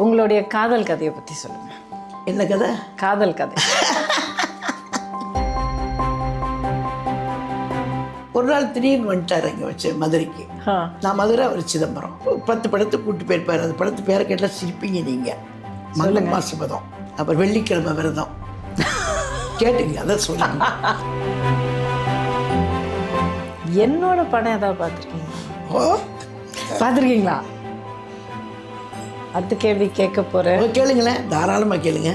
உங்களுடைய காதல் கதையை பற்றி சொல்லுங்க. என்ன கதை? காதல் கதை. ஒரு நாள் திடீர்னு வந்துட்டார் இங்கே வச்சு மதுரைக்கு. நான் மதுரை, அவர் சிதம்பரம். 10 படத்துக்கு கூப்பிட்டு போயிருப்பார். அந்த படத்து பேரை கேட்டால் சிரிப்பீங்க நீங்கள். மங்கள மாசுபதம், அப்புறம் வெள்ளிக்கிழமை விரதம். கேட்டுங்க, அதான் சொல்லுங்க. என்னோட படம் ஏதாவது பார்த்துருக்கீங்களா? பார்த்துருக்கீங்களா? அடுத்த கேள்வி கேட்க போகிறேன். கேளுங்களேன், தாராளமாக கேளுங்க.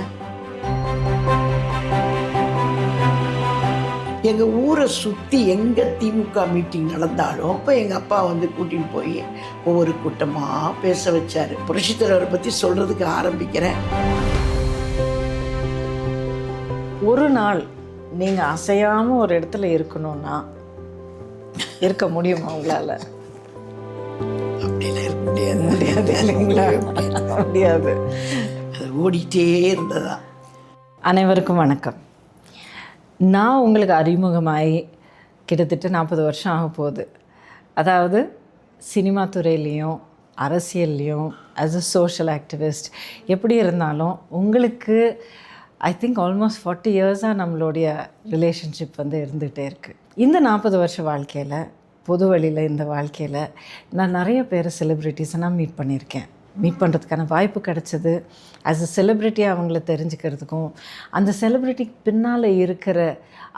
எங்கள் ஊரை சுற்றி எங்கே திமுக மீட்டிங் நடந்தாலும் இப்போ எங்கள் அப்பா வந்து கூட்டின்னு போய் ஒவ்வொரு கூட்டமாக பேச வச்சார். புரட்சித் தலைவரை பற்றி சொல்கிறதுக்கு ஆரம்பிக்கிறேன். ஒரு நாள் நீங்கள் அசையாமல் ஒரு இடத்துல இருக்கணும்னா இருக்க முடியுமா உங்களால்? அப்படிலாம் இருக்க முடியாது. முடியாது இல்லைங்களா? முடியாது. அது ஓடிட்டே இருந்ததா. அனைவருக்கும் வணக்கம். நான் உங்களுக்கு அறிமுகமாகி கிட்டத்தட்ட 40 வருஷம் ஆக போகுது. அதாவது சினிமா துறையிலையும் அரசியல்லையும் ஆஸ் அ சோஷியல் ஆக்டிவிஸ்ட் எப்படி இருந்தாலும் உங்களுக்கு ஐ திங்க் ஆல்மோஸ்ட் 40 இயர்ஸாக நம்மளுடைய ரிலேஷன்ஷிப் வந்து இருந்துகிட்டே இருக்குது. இந்த 40 வருஷ வாழ்க்கையில், பொது வழியில் இந்த வாழ்க்கையில் நான் நிறைய பேர் செலிப்ரிட்டிஸை நான் மீட் பண்ணியிருக்கேன். மீட் பண்ணுறதுக்கான வாய்ப்பு கிடச்சிது. ஆஸ் அ செலிப்ரிட்டியாக அவங்கள தெரிஞ்சுக்கிறதுக்கும், அந்த செலிப்ரிட்டிக்கு பின்னால் இருக்கிற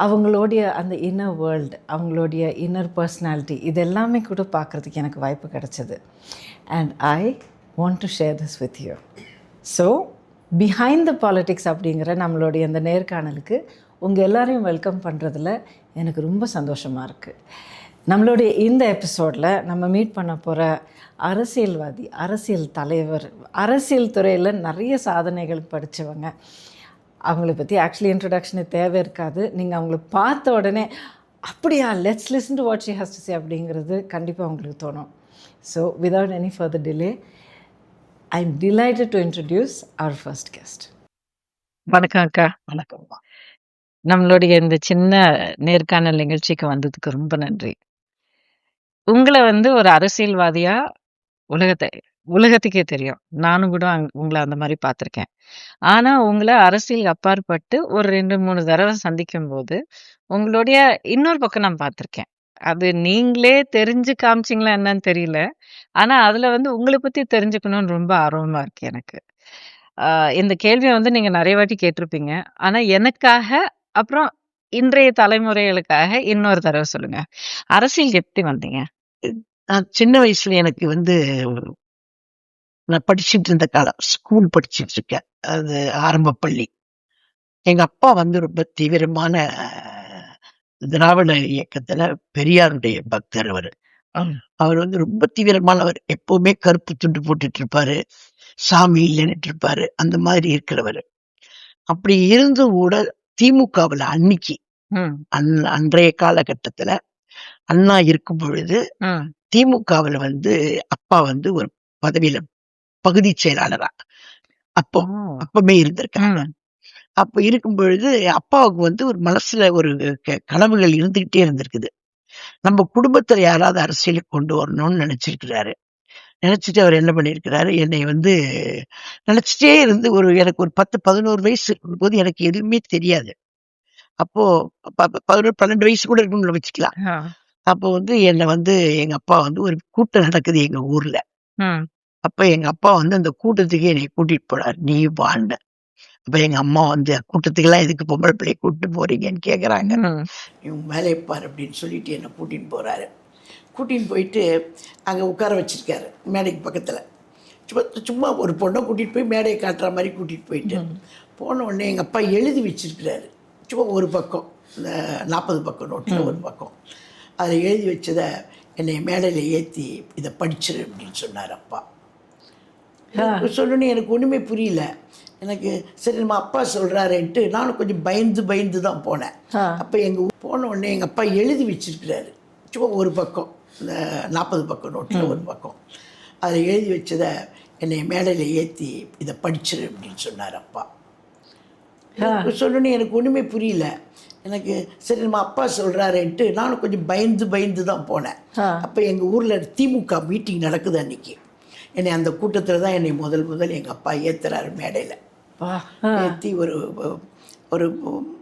அவங்களுடைய அந்த இன்னர் வேர்ல்டு, அவங்களுடைய இன்னர் பர்சனாலிட்டி, இது எல்லாமே கூட பார்க்குறதுக்கு எனக்கு வாய்ப்பு கிடச்சிது. And I want to share this with you. So behind the politics அப்படிங்கிற நம்மளுடைய அந்த நேர்காணலுக்கு உங்கள் எல்லாரையும் வெல்கம் பண்ணுறதுல எனக்கு ரொம்ப சந்தோஷமாக இருக்குது. நம்மளுடைய இந்த எபிசோடில் நம்ம மீட் பண்ண போகிற அரசியல்வாதி, அரசியல் தலைவர், அரசியல் துறையில் நிறைய சாதனைகள் படித்தவங்க. அவங்கள பற்றி ஆக்சுவலி இன்ட்ரடக்ஷனே தேவை இருக்காது. நீங்கள் அவங்கள பார்த்த உடனே அப்படியா, let's listen to what she has to say அப்படிங்கிறது கண்டிப்பாக உங்களுக்கு தோணும். So without any further delay, I am delighted to introduce our first guest. வணக்கம் அக்கா. வணக்கம்மா. நம்மளுடைய இந்த சின்ன நேர்காணல் நிகழ்ச்சிக்கு வந்ததுக்கு ரொம்ப நன்றி. உங்களை வந்து ஒரு அரசியல்வாதியா உலகத்துக்கே தெரியும். நானும் கூட உங்களை அந்த மாதிரி பார்த்துருக்கேன். ஆனால் உங்களை அரசியல் அப்பாற்பட்டு ஒரு 2-3 தடவை சந்திக்கும் போது உங்களுடைய இன்னொரு பக்கம் நான் பார்த்துருக்கேன். அது நீங்களே தெரிஞ்சு காமிச்சிங்களா என்னன்னு தெரியல. ஆனால் அதில் வந்து உங்களை பற்றி தெரிஞ்சுக்கணும்னு ரொம்ப ஆர்வமாக இருக்கு எனக்கு. இந்த கேள்வியை வந்து நீங்கள் நிறைய வாட்டி கேட்டிருப்பீங்க. ஆனால் எனக்காக, அப்புறம் இன்றைய தலைமுறைகளுக்காக இன்னொரு தடவை சொல்லுங்க, அரசியல் எப்படி வந்தீங்க? நான் சின்ன வயசுல எனக்கு வந்து நான் படிச்சுட்டு இருந்த காலம், ஸ்கூல் படிச்சுட்டு இருக்கேன், அது ஆரம்ப பள்ளி. எங்க அப்பா வந்து ரொம்ப தீவிரமான திராவிட இயக்கத்துல பெரியாருடைய பக்தர். அவர் வந்து ரொம்ப தீவிரமானவர். எப்பவுமே கருப்பு துண்டு போட்டுட்டு இருப்பாரு, சாமி இல்லைன்னுட்டு இருப்பாரு, அந்த மாதிரி இருக்கிறவர். அப்படி இருந்தும் கூட திமுகவுல அன்னைக்கு அன்றைய காலகட்டத்துல அண்ணா இருக்கும் பொழுது திமுகவுல வந்து அப்பா வந்து ஒரு பதவியில பகுதி செயலாளரா அப்பமே இருந்திருக்காங்க. அப்ப இருக்கும் பொழுது அப்பாவுக்கு வந்து ஒரு மனசுல ஒரு கனவுகள் இருந்துகிட்டே இருந்திருக்குது. நம்ம குடும்பத்துல யாராவது அரசியலுக்கு கொண்டு வரணும்னு நினைச்சிருக்கிறாரு. நினைச்சிட்டு அவர் என்ன பண்ணிருக்கிறாரு, என்னை வந்து நினைச்சிட்டே இருந்து எனக்கு ஒரு 10-11 வயசு இருக்கும்போது எனக்கு எதுவுமே தெரியாது. அப்போ 11-12 வயசு கூட இருக்கும்னு வச்சுக்கலாம். அப்போ வந்து என்னை வந்து எங்க அப்பா வந்து ஒரு கூட்டம் நடக்குது எங்க ஊர்ல. அப்ப எங்க அப்பா வந்து அந்த கூட்டத்துக்கு என்னை கூட்டிட்டு போனார், நீ வாண்ட. அப்ப எங்க அம்மா வந்து கூட்டத்துக்கெல்லாம் எதுக்கு பொம்பளை பிள்ளைய கூட்டிட்டு போறீங்கன்னு கேக்குறாங்க. இவங்க மேலே பாரு அப்படின்னு சொல்லிட்டு என்னை கூட்டின்னு போறாரு. கூட்டின்னு போயிட்டு அங்கே உட்கார வச்சிருக்காரு மேடைக்கு பக்கத்தில். சும்மா ஒரு பொண்ணை கூட்டிகிட்டு போய் மேடையை காட்டுற மாதிரி கூட்டிகிட்டு போயிட்டு போன உடனே எங்கள் அப்பா எழுதி வச்சிருக்கிறாரு. சும்மா ஒரு பக்கம், இந்த 40 பக்கம் நோட்டில் ஒரு பக்கம், அதில் எழுதி வச்சதை என்னை மேடையில் ஏற்றி இதை படிச்சிரு அப்படின்னு சொன்னார் அப்பா. சொல்லணுன்னு எனக்கு ஒன்றுமே புரியல. எனக்கு சரி நம்ம அப்பா சொல்கிறாருன்ட்டு நானும் கொஞ்சம் பயந்து தான் போனேன். அப்போ போன உடனே எங்கள் அப்பா எழுதி வச்சிருக்கிறாரு. சும்மா ஒரு பக்கம், இந்த 40 பக்கம் நோட்டில் ஒரு பக்கம், அதில் எழுதி வச்சதை என்னை மேடையில் ஏற்றி இதை படிச்சிரு அப்படின்னு சொன்னார் அப்பா. சொல்லணுன்னு எனக்கு ஒன்றுமே புரியல. எனக்கு சரி நம்ம அப்பா சொல்கிறாருன்ட்டு நானும் கொஞ்சம் பயந்து தான் போனேன். அப்போ எங்கள் ஊரில் திமுக மீட்டிங் நடக்குது அன்றைக்கி. என்னை அந்த கூட்டத்தில் தான் என்னை முதல் எங்கள் அப்பா ஏற்றுறாரு மேடையில். ஏற்றி ஒரு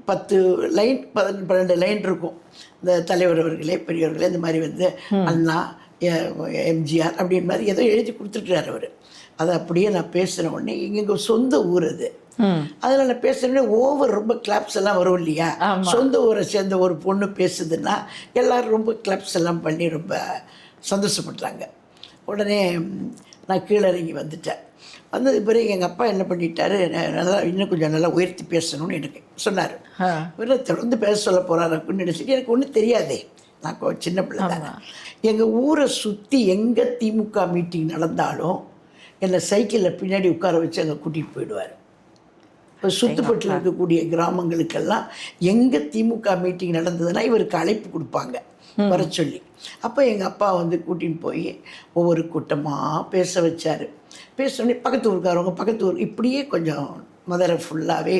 10 லைன் 12 லைன் இருக்கும். இந்த தலைவர் அவர்களே, பெரியவர்களே, இந்த மாதிரி வந்து அண்ணா, எம்ஜிஆர் அப்படின்ற மாதிரி ஏதோ எழுதி கொடுத்துருக்கிறார் அவர். அதை அப்படியே நான் பேசுகிற உடனே எங்கள் சொந்த ஊர் அது. அதில் நான் பேசுகிறேன்னே ரொம்ப கிளாப்ஸ் எல்லாம் வரும் இல்லையா. சொந்த ஊரை சேர்ந்த ஒரு பொண்ணு பேசுதுன்னா எல்லோரும் ரொம்ப கிளாப்ஸ் எல்லாம் பண்ணி ரொம்ப சந்தோஷப்பட்டாங்க. உடனே நான் கீழே இறங்கி வந்துட்டேன். வந்தது பிறகு எங்கள் அப்பா என்ன பண்ணிட்டாரு, நல்லா இன்னும் கொஞ்சம் நல்லா உயர்த்தி பேசணும்னு எனக்கு சொன்னார். இவர் தொடர்ந்து பேச சொல்ல போகிறார் அப்படின்னு நினச்சிட்டு எனக்கு ஒன்றும் தெரியாதே, நான் சின்ன பிள்ளை தானே. எங்கள் ஊரை சுற்றி எங்கே திமுக மீட்டிங் நடந்தாலும் என்னை சைக்கிளில் பின்னாடி உட்கார வச்சு அங்கே கூட்டிகிட்டு போயிடுவார். இப்போ சுற்றுப்பட்டில் இருக்கக்கூடிய கிராமங்களுக்கெல்லாம் எங்கே திமுக மீட்டிங் நடந்ததுன்னா இவருக்கு அழைப்பு கொடுப்பாங்க வர சொல்லி. அப்போ எங்கள் அப்பா வந்து கூட்டின்னு போய் ஒவ்வொரு கூட்டமாக பேச வச்சார். பேசணுன்னே பக்கத்து ஊருக்கு இப்படியே கொஞ்சம் மதுரை ஃபுல்லாகவே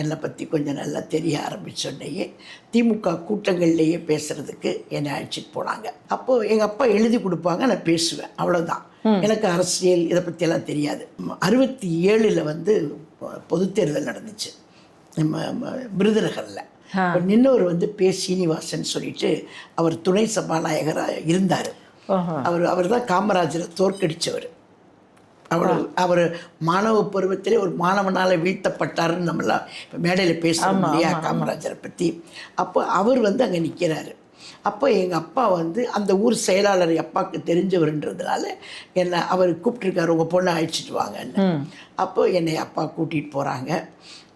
என்னை பற்றி கொஞ்சம் நல்லா தெரிய ஆரம்பித்தோடனேயே திமுக கூட்டங்கள்லேயே பேசுகிறதுக்கு என்னை அழைச்சிட்டு போனாங்க. அப்போது எங்கள் அப்பா எழுதி கொடுப்பாங்க, நான் பேசுவேன், அவ்வளோதான். எனக்கு அரசியல் இதை பற்றியெல்லாம் தெரியாது. 67 வந்து பொது தேர்தல் நடந்துச்சு நம்ம விருதுநகரில். நின்னவர் வந்து சீனிவாசன் சொல்லிட்டு அவர் துணை சபாநாயகராக இருந்தார். அவர் தான் காமராஜரை தோற்கடித்தவர். அவர் மாணவ பருவத்திலே ஒரு மாணவனால் வீழ்த்தப்பட்டாருன்னு நம்மளாம் இப்போ மேடையில் பேசுகிறோம் இல்லையா காமராஜரை பற்றி. அப்போ அவர் வந்து அங்கே நிற்கிறாரு. அப்போ எங்கள் அப்பா வந்து அந்த ஊர் செயலாளர் அப்பாவுக்கு தெரிஞ்சவருன்றதுனால என்னை அவர் கூப்பிட்டுருக்காரு, உங்கள் பொண்ணை அழைச்சிட்டு வாங்கன்னு. அப்போ என்னை அப்பா கூட்டிகிட்டு போகிறாங்க.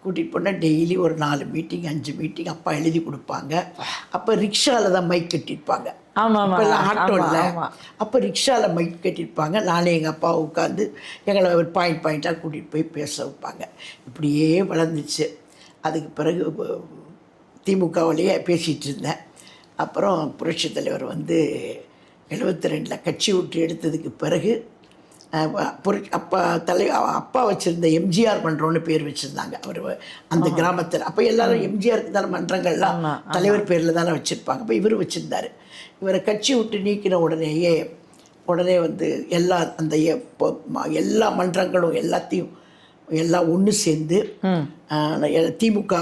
கூட்டிகிட்டு போனால் டெய்லி ஒரு 4 மீட்டிங் 5 மீட்டிங் அப்பா எழுதி கொடுப்பாங்க. அப்போ ரிக்ஷாவில் தான் மைக் கட்டியிருப்பாங்க, இப்போல்லாம் ஆட்டோ இல்லை. அப்போ ரிக்ஷாவில் மைக் கட்டியிருப்பாங்க. நானே எங்கள் அப்பா உட்காந்து எங்களை ஒரு பாயிண்ட்டாக கூட்டிகிட்டு போய் பேச வைப்பாங்க. இப்படியே வளர்ந்துச்சு. அதுக்கு பிறகு திமுகவிலேயே பேசிகிட்டு இருந்தேன். அப்புறம் புரட்சித் தலைவர் வந்து 72 கட்சி விட்டு எடுத்ததுக்கு பிறகு அப்பா வச்சுருந்த எம்ஜிஆர் மன்றம்னு பேர் வச்சுருந்தாங்க அவர் அந்த கிராமத்தில். அப்போ எல்லோரும் எம்ஜிஆருக்கு தானே மன்றங்கள்லாம் தலைவர் பேரில் தானே வச்சுருப்பாங்க. அப்போ இவர் வச்சுருந்தார். இவரை கட்சி விட்டு நீக்கின உடனே வந்து எல்லா மன்றங்களும் எல்லாம் ஒன்று சேர்ந்து திமுக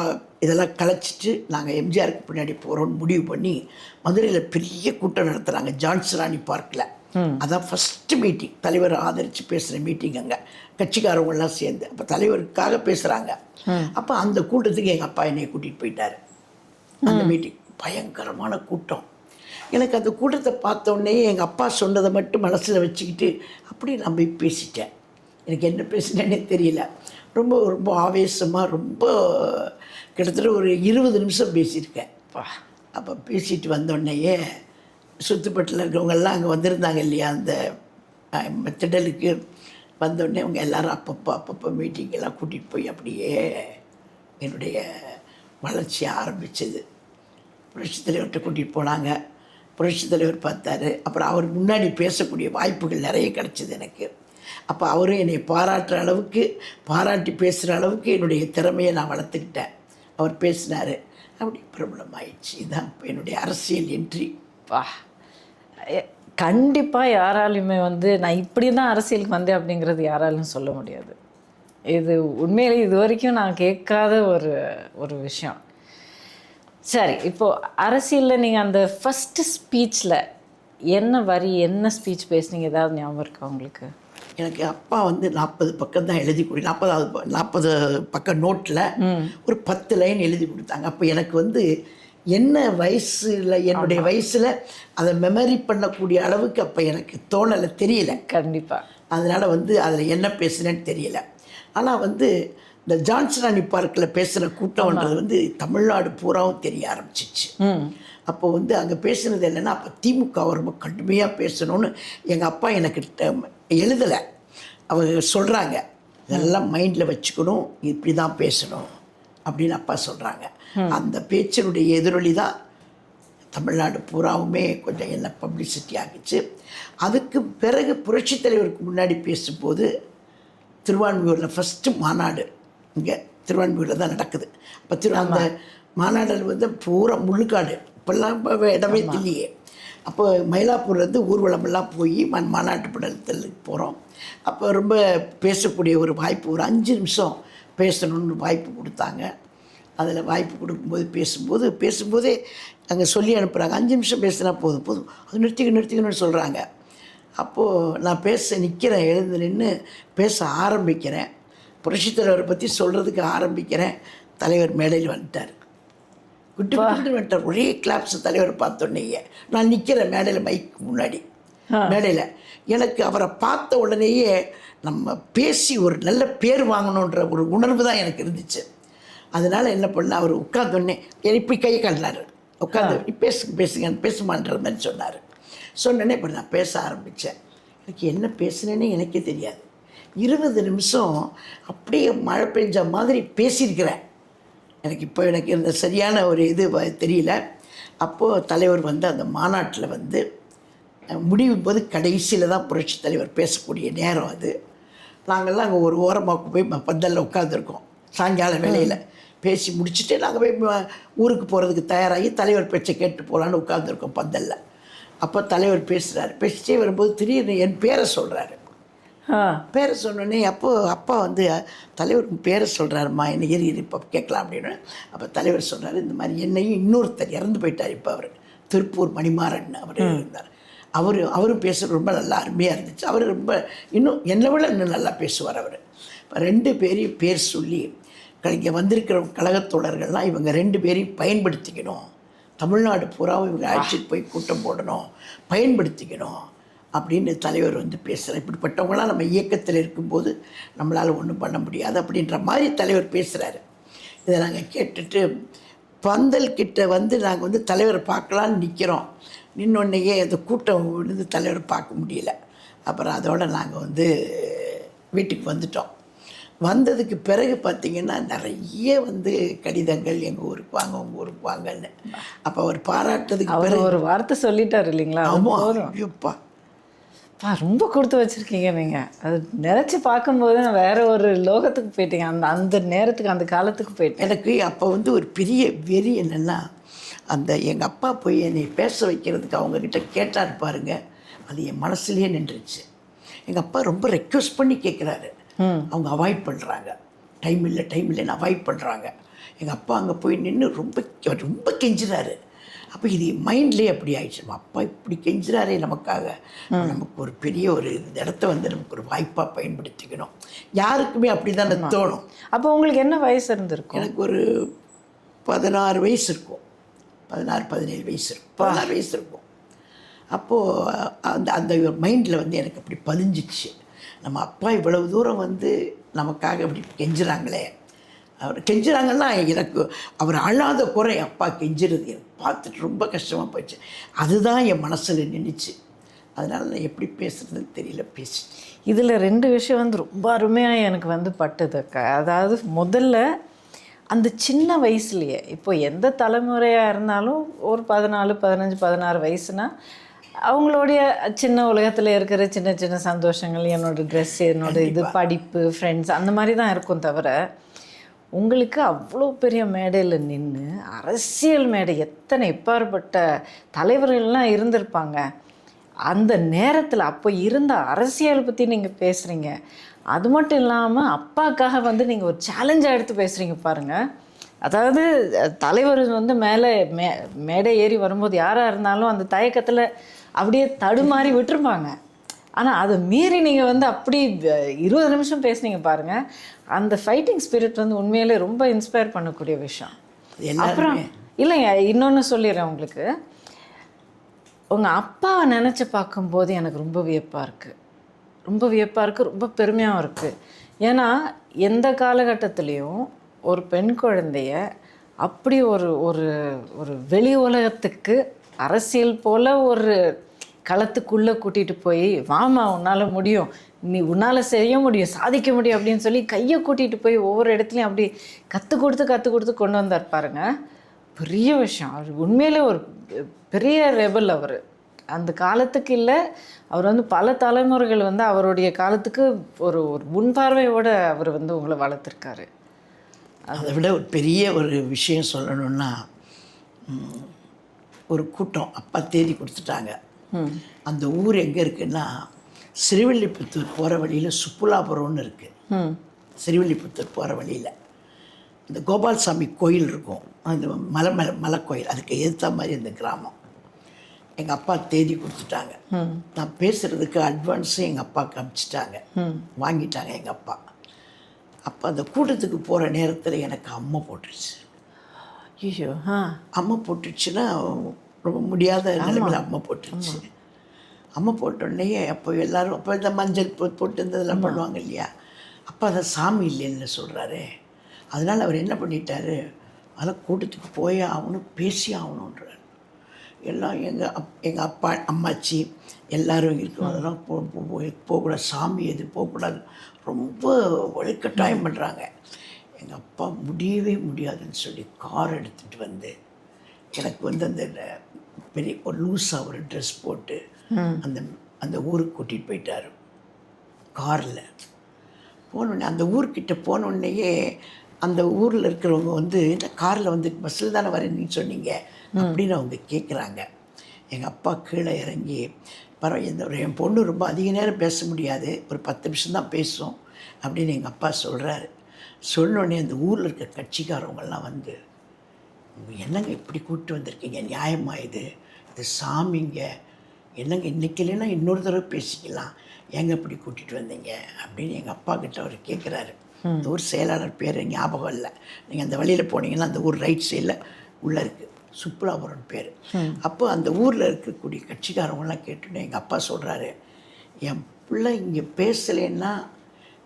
இதெல்லாம் கலைச்சிட்டு நாங்கள் எம்ஜிஆருக்கு பின்னாடி போகிறோன்னு முடிவு பண்ணி மதுரையில் பெரிய கூட்டம் நடத்துகிறாங்க ஜான்சிராணி பார்க்கில். அதான் ஃபஸ்ட்டு மீட்டிங், தலைவர் ஆதரித்து பேசுகிற மீட்டிங். அங்கே கட்சிக்காரவங்கெல்லாம் சேர்ந்து அப்போ தலைவருக்காக பேசுகிறாங்க. அப்போ அந்த கூட்டத்துக்கு எங்கள் அப்பா என்னை கூட்டிகிட்டு போயிட்டார். அந்த மீட்டிங் பயங்கரமான கூட்டம். எனக்கு அந்த கூட்டத்தை பார்த்தோன்னே எங்கள் அப்பா சொன்னதை மட்டும் மனசில் வச்சுக்கிட்டு அப்படியே நான் போய் பேசிட்டேன். எனக்கு என்ன பேசினேன்னே தெரியல. ரொம்ப ரொம்ப ஆவேசமாக ரொம்ப கிட்டத்தட்ட ஒரு 20 நிமிஷம் பேசியிருக்கேன். அப்போ பேசிட்டு வந்தோடனேயே சுற்றுப்பட்டில் இருக்கிறவங்கெல்லாம் அங்கே வந்திருந்தாங்க இல்லையா அந்த திடலுக்கு. வந்தோடனே அவங்க எல்லோரும் அப்பப்போ மீட்டிங்கெல்லாம் கூட்டிகிட்டு போய் அப்படியே என்னுடைய வளர்ச்சி ஆரம்பித்தது. புரட்சித் தலைவர்கிட்ட கூட்டிகிட்டு போனாங்க. புரட்சித் தலைவர் பார்த்தாரு. அப்புறம் அவர் முன்னாடி பேசக்கூடிய வாய்ப்புகள் நிறைய கிடச்சிது எனக்கு. அப்போ அவரும் என்னை பாராட்டி பேசுகிற அளவுக்கு என்னுடைய திறமையை நான் வளர்த்துக்கிட்டேன். அவர் பேசினார், அப்படி பிரபலமாயிடுச்சு. இதுதான் இப்போ என்னுடைய அரசியல் என்ட்ரி. கண்டிப்பாக யாராலையுமே வந்து நான் இப்படி தான் அரசியலுக்கு வந்தேன் அப்படிங்கிறது யாராலும் சொல்ல முடியாது. இது உண்மையிலே இது வரைக்கும் நான் கேட்காத ஒரு விஷயம். சரி, இப்போது அரசியலில் நீங்கள் அந்த ஃபஸ்ட்டு ஸ்பீச்சில் என்ன ஸ்பீச் பேசுனீங்க, ஏதாவது ஞாபகம் இருக்கா உங்களுக்கு? எனக்கு அப்பா வந்து 40 பக்கம் தான் எழுதி 40 பக்கம் நோட்டில் ஒரு 10 லைன் எழுதி கொடுத்தாங்க. அப்போ எனக்கு வந்து என்ன என்னுடைய வயசில் அதை மெமரி பண்ணக்கூடிய அளவுக்கு அப்போ எனக்கு தோணலை, தெரியல. கண்டிப்பாக. அதனால் வந்து அதில் என்ன பேசுனேன்னு தெரியல. ஆனால் வந்து இந்த ஜான்சிராணி பார்க்கில் பேசுகிற கூட்டம்ன்றது வந்து தமிழ்நாடு பூராவும் தெரிய ஆரம்பிச்சிச்சு. அப்போ வந்து அங்கே பேசுனது என்னென்னா, அப்போ திமுக ரொம்ப கடுமையாக பேசணும்னு எங்கள் அப்பா எனக்கு எழுதலை, அவங்க சொல்கிறாங்க, இதெல்லாம் மைண்டில் வச்சுக்கணும், இப்படி தான் பேசணும் அப்படின்னு அப்பா சொல்கிறாங்க. அந்த பேச்சினுடைய எதிரொலி தான் தமிழ்நாடு பூராவுமே கொஞ்சம் என்ன பப்ளிசிட்டி ஆகிச்சு. அதுக்கு பிறகு புரட்சித் தலைவருக்கு முன்னாடி பேசும்போது திருவான்மியூரில் ஃபஸ்ட்டு மாநாடு இங்கே திருவான்மியூரில் தான் நடக்குது. அப்போ அந்த மாநாடில் வந்து பூரா முள்ளுக்காடு, இப்போல்லாம் இடமே இல்லையே. அப்போ மயிலாப்பூர்லேருந்து ஊர்வலமெல்லாம் போய் மாநாட்டு படலத்துக்கு போகிறோம். அப்போ ரொம்ப பேசக்கூடிய ஒரு வாய்ப்பு, ஒரு 5 நிமிஷம் பேசணுன்னு வாய்ப்பு கொடுத்தாங்க. அதில் வாய்ப்பு கொடுக்கும்போது பேசும்போதே அங்கே சொல்லி அனுப்புகிறாங்க, 5 நிமிஷம் பேசினா போதும் அது நிறுத்திக்கணும்னு சொல்கிறாங்க. அப்போது நான் நிற்கிறேன், எழுந்து நின்று பேச ஆரம்பிக்கிறேன். புரட்சித் தலைவரை பற்றி சொல்கிறதுக்கு ஆரம்பிக்கிறேன். தலைவர் மேடையில் வந்துட்டார். விட்டு வந்துட்டார். ஒரே கிளாப்ஸ் தலைவர் பார்த்தோன்னேயே. நான் நிற்கிறேன் மேடையில், மைக்கு முன்னாடி மேடையில். எனக்கு அவரை பார்த்த உடனேயே நம்ம பேசி ஒரு நல்ல பேர் வாங்கணுன்ற ஒரு உணர்வு தான் எனக்கு இருந்துச்சு. அதனால் என்ன பண்ண, அவர் உட்காந்தோடனே இப்படி கையை காட்டினார். உட்காந்து பேசுங்க பேசுமான்ற மாதிரி சொன்னார். சொன்னோன்னே இப்போ நான் பேச ஆரம்பித்தேன். எனக்கு என்ன பேசுனேன்னு எனக்கே தெரியாது. 20 நிமிஷம் அப்படியே மழை பெஞ்ச மாதிரி பேசியிருக்கிறேன். எனக்கு இந்த சரியான ஒரு இது தெரியல. அப்போது தலைவர் அந்த மாநாட்டில் முடியும் போது கடைசியில் தான் புரட்சி தலைவர் பேசக்கூடிய நேரம் அது. நாங்கள்லாம் அங்கே ஒரு ஓரமாக போய் பந்தலில் உட்காந்துருக்கோம். சாயங்கால வேளையில் பேசி முடிச்சுட்டு நாங்கள் போய் ஊருக்கு போகிறதுக்கு தயாராகி தலைவர் பேச்சை கேட்டு போகலான்னு உட்காந்துருக்கோம் பந்தலில். அப்போ தலைவர் பேசிட்டே வரும்போது திடீர்னு என் பேரை சொல்கிறாரு. பேரை சொன்னோடனே அப்போது அப்பா தலைவர் பேரை சொல்கிறாருமா, என்ன இப்போ கேட்கலாம் அப்படின்னு. அப்போ தலைவர் சொல்கிறார், இந்த மாதிரி என்னையும் இன்னொருத்தர் இறந்து போயிட்டார். இப்போ அவர் திருப்பூர் மணிமாறன் அவர் இருந்தார். அவரும் பேசுகிறது ரொம்ப நல்லா அருமையாக இருந்துச்சு. அவர் ரொம்ப இன்னும் என்னை விட இன்னும் நல்லா பேசுவார் அவர். இப்போ 2 பேரையும் பேர் சொல்லி, இங்கே வந்திருக்கிற கழகத்தோழர்கள்லாம் இவங்க 2 பேரையும் பயன்படுத்திக்கணும், தமிழ்நாடு பூராவும் இவங்க அழைச்சிட்டு போய் கூட்டம் போடணும், பயன்படுத்திக்கணும் அப்படின்னு தலைவர் பேசுகிறார். இப்படிப்பட்டவங்களாம் நம்ம இயக்கத்தில் இருக்கும்போது நம்மளால் ஒன்றும் பண்ண முடியாது அப்படின்ற மாதிரி தலைவர் பேசுகிறாரு. இதை நாங்கள் கேட்டுட்டு பந்தல் கிட்ட நாங்கள் தலைவரை பார்க்கலான்னு நிற்கிறோம். நின்னொன்னையே அந்த கூட்டம் தலைவரை பார்க்க முடியல. அப்புறம் அதோடு நாங்கள் வீட்டுக்கு வந்துட்டோம். வந்ததுக்கு பிறகு பார்த்திங்கன்னா நிறைய கடிதங்கள் எங்கள் ஊருக்கு வாங்க, உங்கள் ஊருக்கு வாங்கன்னு. அப்போ அவர் பாராட்டுறதுக்கு பிறகு ஒரு வார்த்தை சொல்லிட்டார் இல்லைங்களா? ஆமாம், ஐயோப்பா ரொம்ப கொடுத்து வச்சுருக்கீங்க நீங்கள். அது நினச்சி பார்க்கும்போது நான் வேறு ஒரு லோகத்துக்கு போயிட்டீங்க. அந்த நேரத்துக்கு, அந்த காலத்துக்கு போயிட்டேன். எனக்கு அப்போ ஒரு பெரிய வெறி என்னென்னா, எங்கள் அப்பா போய் என்னை பேச வைக்கிறதுக்கு அவங்கக்கிட்ட கேட்டார் பாருங்க, அது என் மனசுலேயே நின்றுச்சு. எங்கள் அப்பா ரொம்ப ரெக்வஸ்ட் பண்ணி கேட்குறாரு. அவங்க அவாய்ட் பண்ணுறாங்க, டைம் இல்லைன்னு அவாய்ட் பண்ணுறாங்க. எங்கள் அப்பா அங்கே போய் நின்று ரொம்ப கெஞ்சுறாரு. அப்போ இது மைண்ட்லேயே அப்படி ஆயிடுச்சு. நம்ம அப்பா இப்படி கெஞ்சுறாரே நமக்காக, நமக்கு ஒரு பெரிய ஒரு இந்த இடத்த நமக்கு ஒரு வாய்ப்பாக பயன்படுத்திக்கணும். யாருக்குமே அப்படி தானே தோணும். அப்போ உங்களுக்கு என்ன வயசு இருந்திருக்கும்? எனக்கு ஒரு 16 வயசு இருக்கும், 16-17 வயசு இருக்கும், 16 வயசு இருக்கும். அப்போது அந்த மைண்டில் எனக்கு அப்படி பதிஞ்சிச்சு. நம்ம அப்பா இவ்வளவு தூரம் நமக்காக அப்படி கெஞ்சுறாங்களே, அவர் கெஞ்சுறாங்கன்னா எனக்கு அவர் அழாத குறை அப்பா கெஞ்சுறது எனக்கு பார்த்துட்டு ரொம்ப கஷ்டமாக போச்சு. அதுதான் என் மனசில் நின்றுச்சு. அதனால் நான் எப்படி பேசுகிறதுன்னு தெரியல, பேசிட்டேன். இதில் 2 விஷயம் ரொம்ப அருமையாக எனக்கு பட்டதுக்கா. அதாவது முதல்ல அந்த சின்ன வயசுலையே, இப்போ எந்த தலைமுறையாக இருந்தாலும் ஒரு 14, 15, 16 வயசுனா அவங்களுடைய சின்ன உலகத்தில் இருக்கிற சின்ன சின்ன சந்தோஷங்கள், என்னோடய ட்ரெஸ், இது படிப்பு, ஃப்ரெண்ட்ஸ், அந்த மாதிரி தான் இருக்கும். தவிர உங்களுக்கு அவ்வளோ பெரிய மேடையில் நின்று அரசியல் மேடை, எத்தனை எப்பாற்பட்ட தலைவர்கள்லாம் இருந்திருப்பாங்க அந்த நேரத்தில். அப்போ இருந்த அரசியலை பற்றி நீங்கள் பேசுகிறீங்க. அது மட்டும் இல்லாமல் அப்பாக்காக நீங்கள் ஒரு சேலஞ்சாக எடுத்து பேசுகிறீங்க பாருங்கள். அதாவது தலைவர் மேடை ஏறி வரும்போது யாராக இருந்தாலும் அந்த தயக்கத்தில் அப்படியே தடுமாறி விட்டுருப்பாங்க. ஆனால் அதை மீறி நீங்கள் அப்படி 20 நிமிஷம் பேசுனீங்க பாருங்கள். அந்த ஃபைட்டிங் ஸ்பிரிட் உண்மையிலே ரொம்ப இன்ஸ்பயர் பண்ணக்கூடிய விஷயம். அப்புறம் இல்லைங்க, இன்னொன்று சொல்லிடுறேன் உங்களுக்கு. உங்கள் அப்பாவை நினச்சி பார்க்கும்போது எனக்கு ரொம்ப வியப்பாக இருக்குது, ரொம்ப பெருமையாகவும் இருக்குது. ஏன்னா எந்த காலகட்டத்துலேயும் ஒரு பெண் குழந்தைய அப்படி ஒரு ஒரு ஒரு வெளி உலகத்துக்கு அரசியல் போல் ஒரு களத்துக்குள்ளே கூட்டிகிட்டு போய், வாமா உன்னால் முடியும், உன்னால் செய்ய முடியும், சாதிக்க முடியும் அப்படின்னு சொல்லி கையை கூட்டிகிட்டு போய் ஒவ்வொரு இடத்துலையும் அப்படி கற்றுக் கொடுத்து கொண்டு வந்தார் பாருங்க. பெரிய விஷயம். அவர் உண்மையிலே ஒரு பெரிய ரெபல். அவர் அந்த காலத்துக்கு இல்லை, அவர் பல தலைமுறைகள் அவருடைய காலத்துக்கு ஒரு ஒரு முன்பார்வையோடு அவர் உங்களை வளர்த்துருக்காரு. அதை விட ஒரு பெரிய ஒரு விஷயம் சொல்லணுன்னா, ஒரு கூட்டம் அப்பா தேதி கொடுத்துட்டாங்க. அந்த ஊர் எங்கே இருக்குன்னா ஸ்ரீவில்லிபுத்தூர் போகிற வழியில் சுப்புலாபுரம்னு இருக்குது. ஸ்ரீவில்லிபுத்தூர் போகிற வழியில் இந்த கோபால்சாமி கோயில் இருக்கும். அந்த மலை கோயில் அதுக்கு எதிர்த்த மாதிரி இந்த கிராமம். எங்கள் அப்பா தேதி கொடுத்துட்டாங்க. நான் பேசுகிறதுக்கு அட்வான்ஸும் எங்கள் அப்பாவுக்கு அனுப்பிச்சிட்டாங்க, வாங்கிட்டாங்க எங்கள் அப்பா. அப்போ அந்த கூட்டத்துக்கு போகிற நேரத்தில் எனக்கு அம்மை போட்டுருச்சு. ஐயோ! அம்மை போட்டுருச்சுன்னா ரொம்ப முடியாத நிலைமையில் அம்மை போட்டுருச்சு. அம்மை போட்டோடனே அப்போ எல்லோரும் அப்போ இந்த மஞ்சள் போட்டு இதெல்லாம் பண்ணுவாங்க இல்லையா, அப்போ அதை சாமி இல்லைன்னு சொல்கிறாரு. அதனால் அவர் என்ன பண்ணிட்டாரு, அதெல்லாம் கூட்டத்துக்கு போயே ஆகணும், பேசி ஆகணுன்றார். எல்லாம் எங்கள் அப்பா அம்மாச்சி எல்லோரும் இருக்கும், அதெல்லாம் போகக்கூடாது, சாமி எது போகக்கூடாது, ரொம்ப வலுக்கட்டாயம் பண்ணுறாங்க. எங்கள் அப்பா முடியவே முடியாதுன்னு சொல்லி கார் எடுத்துகிட்டு வந்து எனக்கு வந்து அந்த பெரிய ஒரு லூஸாக ஒரு ட்ரெஸ் போட்டு அந்த அந்த ஊருக்கு கூட்டிகிட்டு போயிட்டார் காரில். போனோடனே அந்த ஊர்கிட்ட போனோடனேயே அந்த ஊரில் இருக்கிறவங்க வந்து இந்த காரில் வந்து பஸ்ஸில் தானே வரேன்னு சொன்னீங்க அப்படின்னு அவங்க கேட்குறாங்க. எங்கள் அப்பா கீழே இறங்கி பரவாயில்ல, என் பொண்ணு ரொம்ப அதிக நேரம் பேச முடியாது, ஒரு 10 நிமிஷம் தான் பேசும் அப்படின்னு எங்கள் அப்பா சொல்கிறாரு. சொன்னோடனே அந்த ஊரில் இருக்க கட்சிக்காரவங்கெல்லாம் வந்து, என்னங்க இப்படி கூப்பிட்டு வந்திருக்கீங்க, நியாயமா இது சாமிங்க, என்னங்க இன்றைக்கி இல்லைன்னா இன்னொரு தடவை பேசிக்கலாம், ஏங்க இப்படி கூட்டிகிட்டு வந்தீங்க அப்படின்னு எங்கள் அப்பா கிட்ட அவர் கேட்குறாரு. அந்த ஊர் செயலாளர் பேர் ஞாபகம் இல்லை, நீங்கள் அந்த வழியில் போனீங்கன்னா அந்த ஊர் ரைட் சைடில் உள்ளே இருக்குது, சுப்புலாபுரம் பேர். அப்போ அந்த ஊரில் இருக்கக்கூடிய கட்சிக்காரவங்களாம் கேட்டுன்னு எங்கள் அப்பா சொல்கிறாரு, என் பிள்ளை இங்கே பேசலைன்னா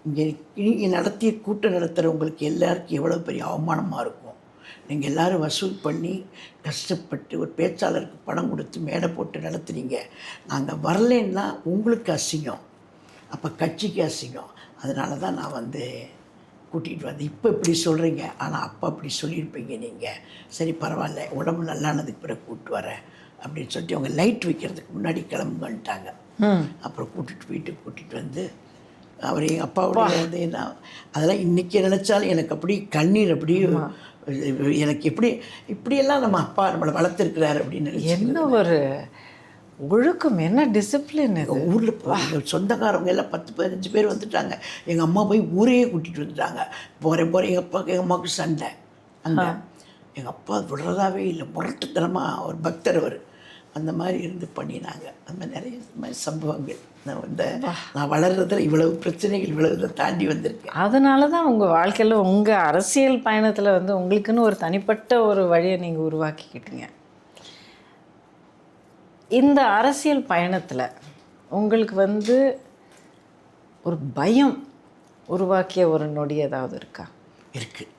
இங்கே நீங்கள் நடத்திய கூட்டம் நடத்துகிறவங்களுக்கு எல்லாருக்கும் எவ்வளோ பெரிய அவமானமாக இருக்கும். நீங்கள் எல்லோரும் வசூல் பண்ணி கஷ்டப்பட்டு ஒரு பேச்சாளருக்கு பணம் கொடுத்து மேடை போட்டு நடத்துனீங்க, நாங்கள் வரலன்னா உங்களுக்கு அசிங்கம், அப்போ கட்சிக்கு அசிங்கம். அதனால தான் நான் வந்து கூட்டிகிட்டு வந்தேன். இப்போ இப்படி சொல்கிறீங்க, ஆனால் அப்போ அப்படி சொல்லியிருப்பீங்க நீங்கள், சரி பரவாயில்ல, உடம்பு நல்லானதுக்கு பிறகு கூப்பிட்டு வரேன் அப்படின்னு சொல்லிட்டு அவங்க லைட் வைக்கிறதுக்கு முன்னாடி கிளம்புங்கன்ட்டாங்க. அப்புறம் கூட்டிகிட்டு வந்து அவர் எங்கள் அப்பாவுடைய வந்து என்ன, அதெல்லாம் இன்றைக்கி நினச்சாலும் எனக்கு அப்படி கண்ணீர் அப்படி எனக்கு இப்படியெல்லாம் நம்ம அப்பா நம்மளை வளர்த்துருக்கிறாரு அப்படின்னு. என்ன ஒரு ஒழுக்கம், என்ன டிசிப்ளின்! ஊரில் சொந்தக்காரவங்க எல்லாம் 10-15 பேர் வந்துட்டாங்க. எங்கள் அம்மா போய் ஊரையே கூட்டிகிட்டு வந்துட்டாங்க. போகிறேன் எங்கள் அம்மாவுக்கு சண்டை. அங்கே எங்கள் அப்பா விடுறதாவே இல்லை, முரட்டுத்தனமாக ஒரு பக்தர் அவர், அந்த மாதிரி இருந்து பண்ணினாங்க. அந்த மாதிரி நிறைய மாதிரி சம்பவங்கள். நான் வளர்றதில் இவ்வளவு பிரச்சனைகள் இவ்வளவு இதை தாண்டி வந்திருக்கேன். அதனால தான் உங்கள் வாழ்க்கையில் உங்கள் அரசியல் பயணத்தில் வந்து உங்களுக்குன்னு ஒரு தனிப்பட்ட ஒரு வழியை நீங்கள் உருவாக்கிக்கிட்டீங்க. இந்த அரசியல் பயணத்தில் உங்களுக்கு வந்து ஒரு பயம் உருவாக்கிய ஒரு நொடி ஏதாவது இருக்கா? இருக்குது.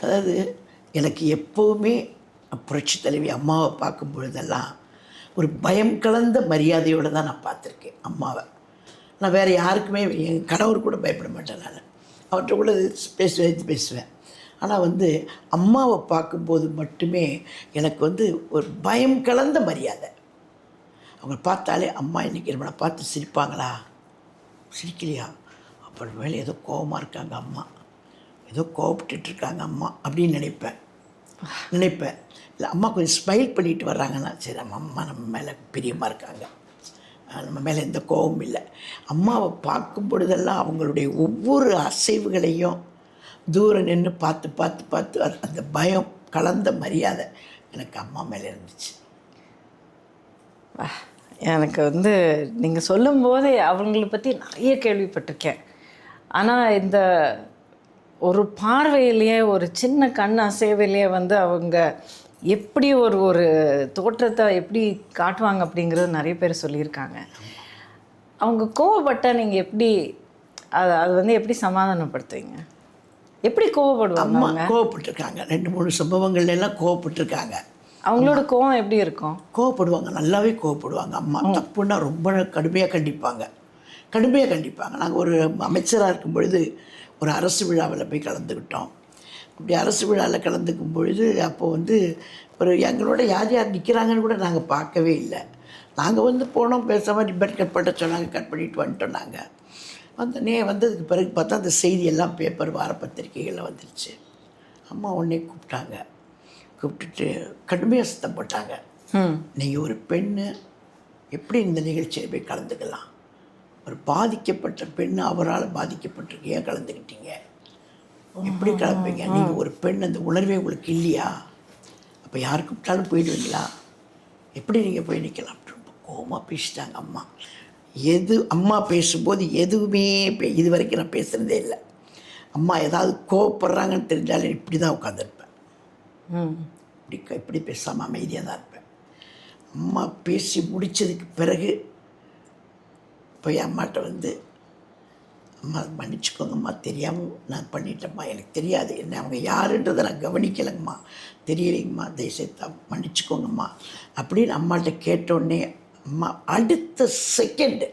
அதாவது எனக்கு எப்போவுமே புரட்சி தலைவி அம்மாவை பார்க்கும் பொழுதெல்லாம் ஒரு பயம் கலந்த மரியாதையோடு தான் நான் பார்த்துருக்கேன் அம்மாவை. நான் வேறு யாருக்குமே, என் கணவர் கூட பயப்பட மாட்டேன். நான் அவர்கிட்ட கூட பேசுவேன். ஆனால் வந்து அம்மாவை பார்க்கும்போது மட்டுமே எனக்கு வந்து ஒரு பயம் கலந்த மரியாதை. அவங்க பார்த்தாலே அம்மா இன்றைக்கி நம்மளை பார்த்து சிரிப்பாங்களா, சிரிக்கலையா, அப்புறம் மேலே ஏதோ கோபமாக இருக்காங்க அம்மா, ஏதோ கோபப்பட்டுருக்காங்க அம்மா அப்படின்னு நினைப்பேன். இல்லை அம்மா கொஞ்சம் ஸ்மைல் பண்ணிட்டு வர்றாங்கன்னா சரி அம்மா நம்ம மேலே பிரியமாக இருக்காங்க, நம்ம மேலே எந்த கோபமும் இல்லை. அம்மாவை பார்க்கும் பொழுதெல்லாம் அவங்களுடைய ஒவ்வொரு அசைவுகளையும் தூரம் நின்று பார்த்து அந்த பயம் கலந்த மரியாதை எனக்கு அம்மா மேலே இருந்துச்சு. எனக்கு வந்து நீங்கள் சொல்லும்போதே அவங்கள பற்றி நிறைய கேள்விப்பட்டிருக்கேன். ஆனால் இந்த ஒரு பார்வையிலேயே, ஒரு சின்ன கண் அசைவிலேயே வந்து அவங்க எப்படி ஒரு தோற்றத்தை எப்படி காட்டுவாங்க அப்படிங்கிறது நிறைய பேர் சொல்லியிருக்காங்க. அவங்க கோவப்பட்டால் நீங்கள் எப்படி அது வந்து எப்படி சமாதானப்படுத்துவீங்க? எப்படி கோவப்படுவாங்க? அம்மா கோவப்பட்டிருக்காங்க, 2-3 சம்பவங்கள்லாம் கோவப்பட்டிருக்காங்க. அவங்களோட கோவம் எப்படி இருக்கும்? கோவப்படுவாங்க, நல்லாவே கோவப்படுவாங்க. அம்மா தப்புன்னா ரொம்ப கடுமையாக கண்டிப்பாங்க. நாங்கள் ஒரு அமைச்சராக இருக்கும் பொழுது ஒரு அரசு விழாவில் போய் கலந்துக்கிட்டோம். அப்படி அரசு விழாவில் கலந்துக்கும் பொழுது அப்போது வந்து ஒரு எங்களோட யார் நிற்கிறாங்கன்னு கூட நாங்கள் பார்க்கவே இல்லை. நாங்கள் வந்து போனோம், பேசாமல் ரிப்பன் கட் பண்ண சொன்னாங்க, கட் பண்ணிட்டு வந்துட்டோம். நாங்கள் வந்ததுக்கு பிறகு பார்த்தா அந்த செய்தியெல்லாம் பேப்பர் வார பத்திரிகைகளில் வந்துருச்சு. அம்மா உடனே கூப்பிட்டுட்டு கடுமையாக சத்தம் போட்டாங்க. நீங்கள் ஒரு பெண்ணு எப்படி இந்த நிகழ்ச்சியில் போய் கலந்துக்கலாம்? ஒரு பாதிக்கப்பட்ட பெண்ணு அவரால் பாதிக்கப்பட்டிருக்கு, ஏன் கலந்துக்கிட்டீங்க? எப்படி கலப்பீங்க? நீங்கள் ஒரு பெண், அந்த உணர்வே உங்களுக்கு இல்லையா? அப்போ யார் கூப்பிட்டாலும் போயிடுவீங்களா? எப்படி நீங்கள் போய் நிற்கலாம்? ரொம்ப கோவமாக பேசிட்டாங்க அம்மா. அம்மா பேசும்போது எதுவுமே இது வரைக்கும் நான் பேசுகிறதே இல்லை. அம்மா ஏதாவது கோவப்படுறாங்கன்னு தெரிஞ்சாலும் இப்படி தான் உட்காந்துருப்பேன். இப்படி பேசாமல் அமைதியாக தான் இருப்பேன். அம்மா பேசி முடித்ததுக்கு பிறகு போய் அம்மாட்ட வந்து, அம்மா மன்னிச்சுக்கோங்கம்மா, தெரியாமல் நான் பண்ணிட்டேம்மா, எனக்கு தெரியாது, என்ன அவங்க யாருன்றதை நான் கவனிக்கலைங்கம்மா, தெரியலைங்கம்மா, தயவுசெய்து மன்னிச்சுக்கோங்கம்மா அப்படின்னு அம்மாட்ட கேட்டோடனே அம்மா அடுத்த செகண்ட்,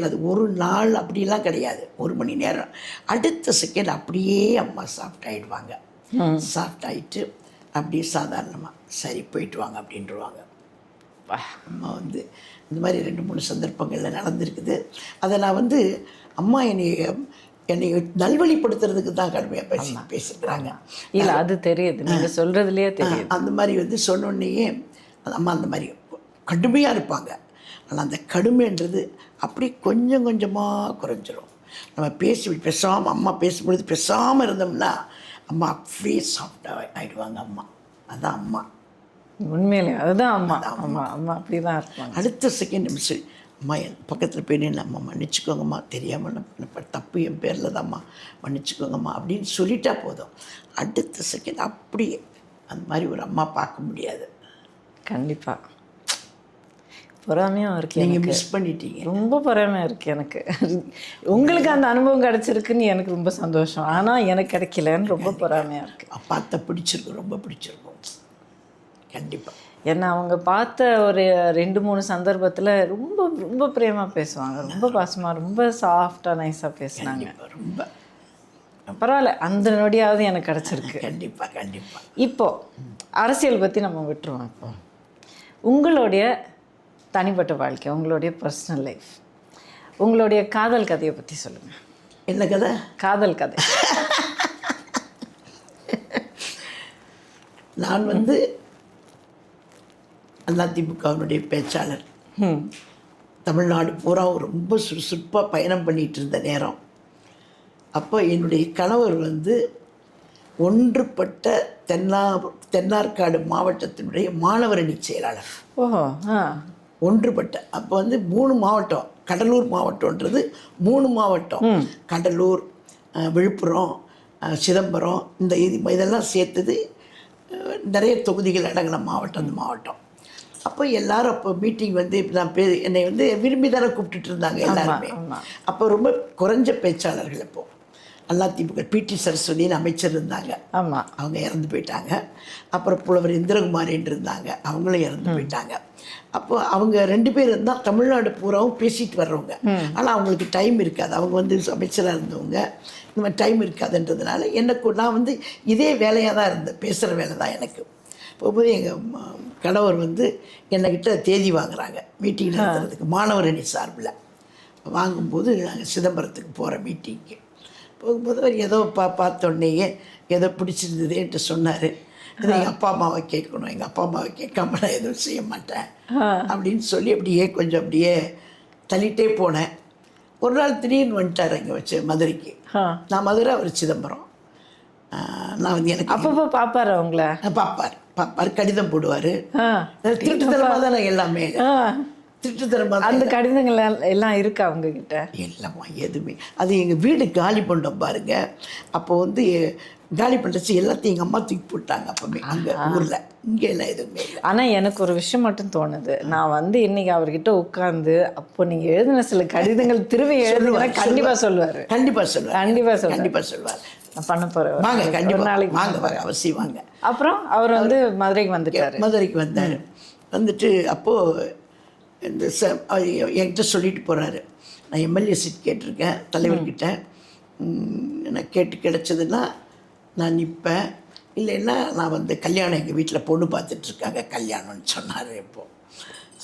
அது ஒரு நாள் அப்படிலாம் கிடையாது, 1 மணி நேரம், அடுத்த செகண்ட் அப்படியே அம்மா சாஃப்ட் ஆகிடுவாங்க. சாஃப்ட் ஆகிட்டு அப்படியே சாதாரணமாக சரி போயிட்டு வாங்க அப்படின்ட்டுருவாங்க. அம்மா வந்து இந்த மாதிரி 2-3 சந்தர்ப்பங்களில் நடந்திருக்குது. அதை நான் வந்து அம்மா என்னை நல்வழிப்படுத்துறதுக்கு தான் கடுமையாக பேசிக்கிறாங்க. இல்லை, அது தெரியுது, நீங்கள் சொல்கிறதுலையே தெரியுது. அந்த மாதிரி வந்து சொன்னோடனேயே அம்மா அந்த மாதிரி கடுமையாக இருப்பாங்க. ஆனால் அந்த கடுமைன்றது அப்படி கொஞ்சம் கொஞ்சமாக குறைஞ்சிரும். நம்ம பேசாமல், அம்மா பேசும்பொழுது பேசாமல் இருந்தோம்னா அம்மா அப்படியே சாஃப்டாக ஆகிடுவாங்க. அம்மா அதான் அம்மா, உண்மையிலே அதுதான் அம்மா. அம்மா அம்மா அப்படி தான் இருப்பாங்க. அடுத்த செகண்ட் நிமிஷம் அம்மா என் பக்கத்தில் போய் நின்று, அம்மா மன்னிச்சுக்கோங்கம்மா, தெரியாமல் தப்பு என் பேரில் தான்ம்மா, மன்னிச்சுக்கோங்கம்மா அப்படின்னு சொல்லிட்டா போதும். அடுத்த செகண்ட் அப்படியே அந்த மாதிரி ஒரு அம்மா பார்க்க முடியாது. கண்டிப்பாக பொறாமையாக இருக்குது. நீங்கள் மிஸ் பண்ணிட்டீங்க. ரொம்ப பொறாமையாக இருக்குது எனக்கு. உங்களுக்கு அந்த அனுபவம் கிடச்சிருக்குன்னு எனக்கு ரொம்ப சந்தோஷம். ஆனால் எனக்கு கிடைக்கலன்னு ரொம்ப பொறாமையாக இருக்குது. பார்த்த பிடிச்சிருக்கும், ரொம்ப பிடிச்சிருக்கும் கண்டிப்பாக. ஏன்னா அவங்க பார்த்த ஒரு 2-3 சந்தர்ப்பத்தில் ரொம்ப ரொம்ப பிரேமாக பேசுவாங்க, ரொம்ப பாசமாக, ரொம்ப சாஃப்டாக நைஸாக பேசுனாங்க. ரொம்ப பரவாயில்ல, அந்த நொடியாவது எனக்கு கிடச்சிருக்கு. கண்டிப்பாக. இப்போது அரசியல் பற்றி நம்ம விட்டுருவோம். இப்போ உங்களுடைய தனிப்பட்ட வாழ்க்கை, உங்களுடைய பர்சனல் லைஃப், உங்களுடைய காதல் கதையை பற்றி சொல்லுங்கள். என்ன கதை? காதல் கதை. நான் வந்து அதிமுகவினுடைய பேச்சாளர். தமிழ்நாடு பூரா ரொம்ப சுறுசுறுப்பாக பயணம் பண்ணிகிட்டு இருந்த நேரம். அப்போ என்னுடைய கணவர் வந்து ஒன்றுபட்ட தென்னார்காடு மாவட்டத்தினுடைய மாணவர் அணி செயலாளர். ஓஹோ. ஒன்றுபட்ட அப்போ வந்து 3 மாவட்டம், கடலூர் மாவட்டன்றது 3 மாவட்டம், கடலூர், விழுப்புரம், சிதம்பரம், இதெல்லாம் சேர்த்தது நிறைய தொகுதிகள் அடங்கின மாவட்டம் அந்த மாவட்டம். அப்போ எல்லோரும் அப்போ மீட்டிங் வந்து நான் என்னை வந்து விரும்பி தானே கூப்பிட்டுட்டு இருந்தாங்க எல்லாருமே. அப்போ ரொம்ப குறைஞ்ச பேச்சாளர்கள். அப்போது அதிமுக பிடி சரஸ்வதினு அமைச்சர் இருந்தாங்க. ஆமாம், அவங்க இறந்து போயிட்டாங்க. அப்புறம் புலவர் இந்திரகுமாரின்னு இருந்தாங்க, அவங்களும் இறந்து போயிட்டாங்க. அப்போ அவங்க 2 பேர் இருந்தால் தமிழ்நாடு பூராவும் பேசிட்டு வர்றவங்க. ஆனால் அவங்களுக்கு டைம் இருக்காது, அவங்க வந்து அமைச்சராக இருந்தவங்க, இந்த மாதிரி டைம் இருக்காதுன்றதுனால நான் வந்து இதே வேலையாக தான் இருந்தேன், பேசுகிற வேலை தான் எனக்கு. போகும்போது எங்கள் கணவர் வந்து என்னக்கிட்ட தேதி வாங்குகிறாங்க மீட்டிங் நடத்துறதுக்கு, மாணவர் அணி சார்பில் வாங்கும்போது நாங்கள் சிதம்பரத்துக்கு போகிற மீட்டிங்க்கு போகும்போது அவர் ஏதோ பார்த்தோன்னேயே ஏதோ பிடிச்சிருந்ததுன்ட்டு சொன்னார். இது எங்கள் அப்பா அம்மாவை கேட்கணும், எங்கள் அப்பா அம்மாவை கேட்காம நான் எதுவும் செய்ய மாட்டேன் அப்படின்னு சொல்லி அப்படியே தள்ளிட்டே போனேன். ஒரு நாள் திடீர்னு வந்துட்டார் இங்கே வச்சு மதுரைக்கு. நான் மதுரை, அவர் சிதம்பரம். நான் வந்து எனக்கு அப்பப்போ பார்ப்பார், அவங்கள பார்ப்பார், கடிதம் போடுவார். திருட்டுத்தனமாக தானே எல்லாமே, திருட்டுத்தனமாக. அந்த கடிதங்கள் எல்லாம் இருக்கா அவங்கக்கிட்ட? இல்லைம்மா, எதுவுமே. அது எங்கள் வீடு காலி பண்ணோம் பாருங்க. அப்போ வந்து காலி பண்ணுறச்சு எல்லாத்தையும் எங்கள் அம்மா தூக்கி போட்டாங்க அப்போவே அங்கே ஊரில். இங்கே எல்லாம் எதுவுமே இல்லை. ஆனால் எனக்கு ஒரு விஷயம் மட்டும் தோணுது, நான் வந்து இன்னைக்கு அவர்கிட்ட உட்காந்து அப்போ நீங்கள் எழுதின சில கடிதங்கள் திரும்பி எழுதுனா கண்டிப்பாக சொல்லுவார். கண்டிப்பாக சொல்லுவார். நான் பண்ண போகிறேன். வாங்க, கண்டிப்பாக நாளைக்கு வாங்க, அவசியம் வாங்க. அப்புறம் அவர் வந்து மதுரைக்கு வந்தார். வந்துட்டு அப்போது இந்த என்கிட்ட சொல்லிட்டு போகிறாரு, நான் எம்எல்ஏ சீட் கேட்டிருக்கேன் தலைவர்கிட்ட, நான் கேட்டு கிடச்சதுன்னா நான் நிற்பேன், இல்லைன்னா நான் வந்து கல்யாணம், எங்கள் வீட்டில் பொண்ணு பார்த்துட்ருக்காங்க, கல்யாணம்னு சொன்னார். இப்போது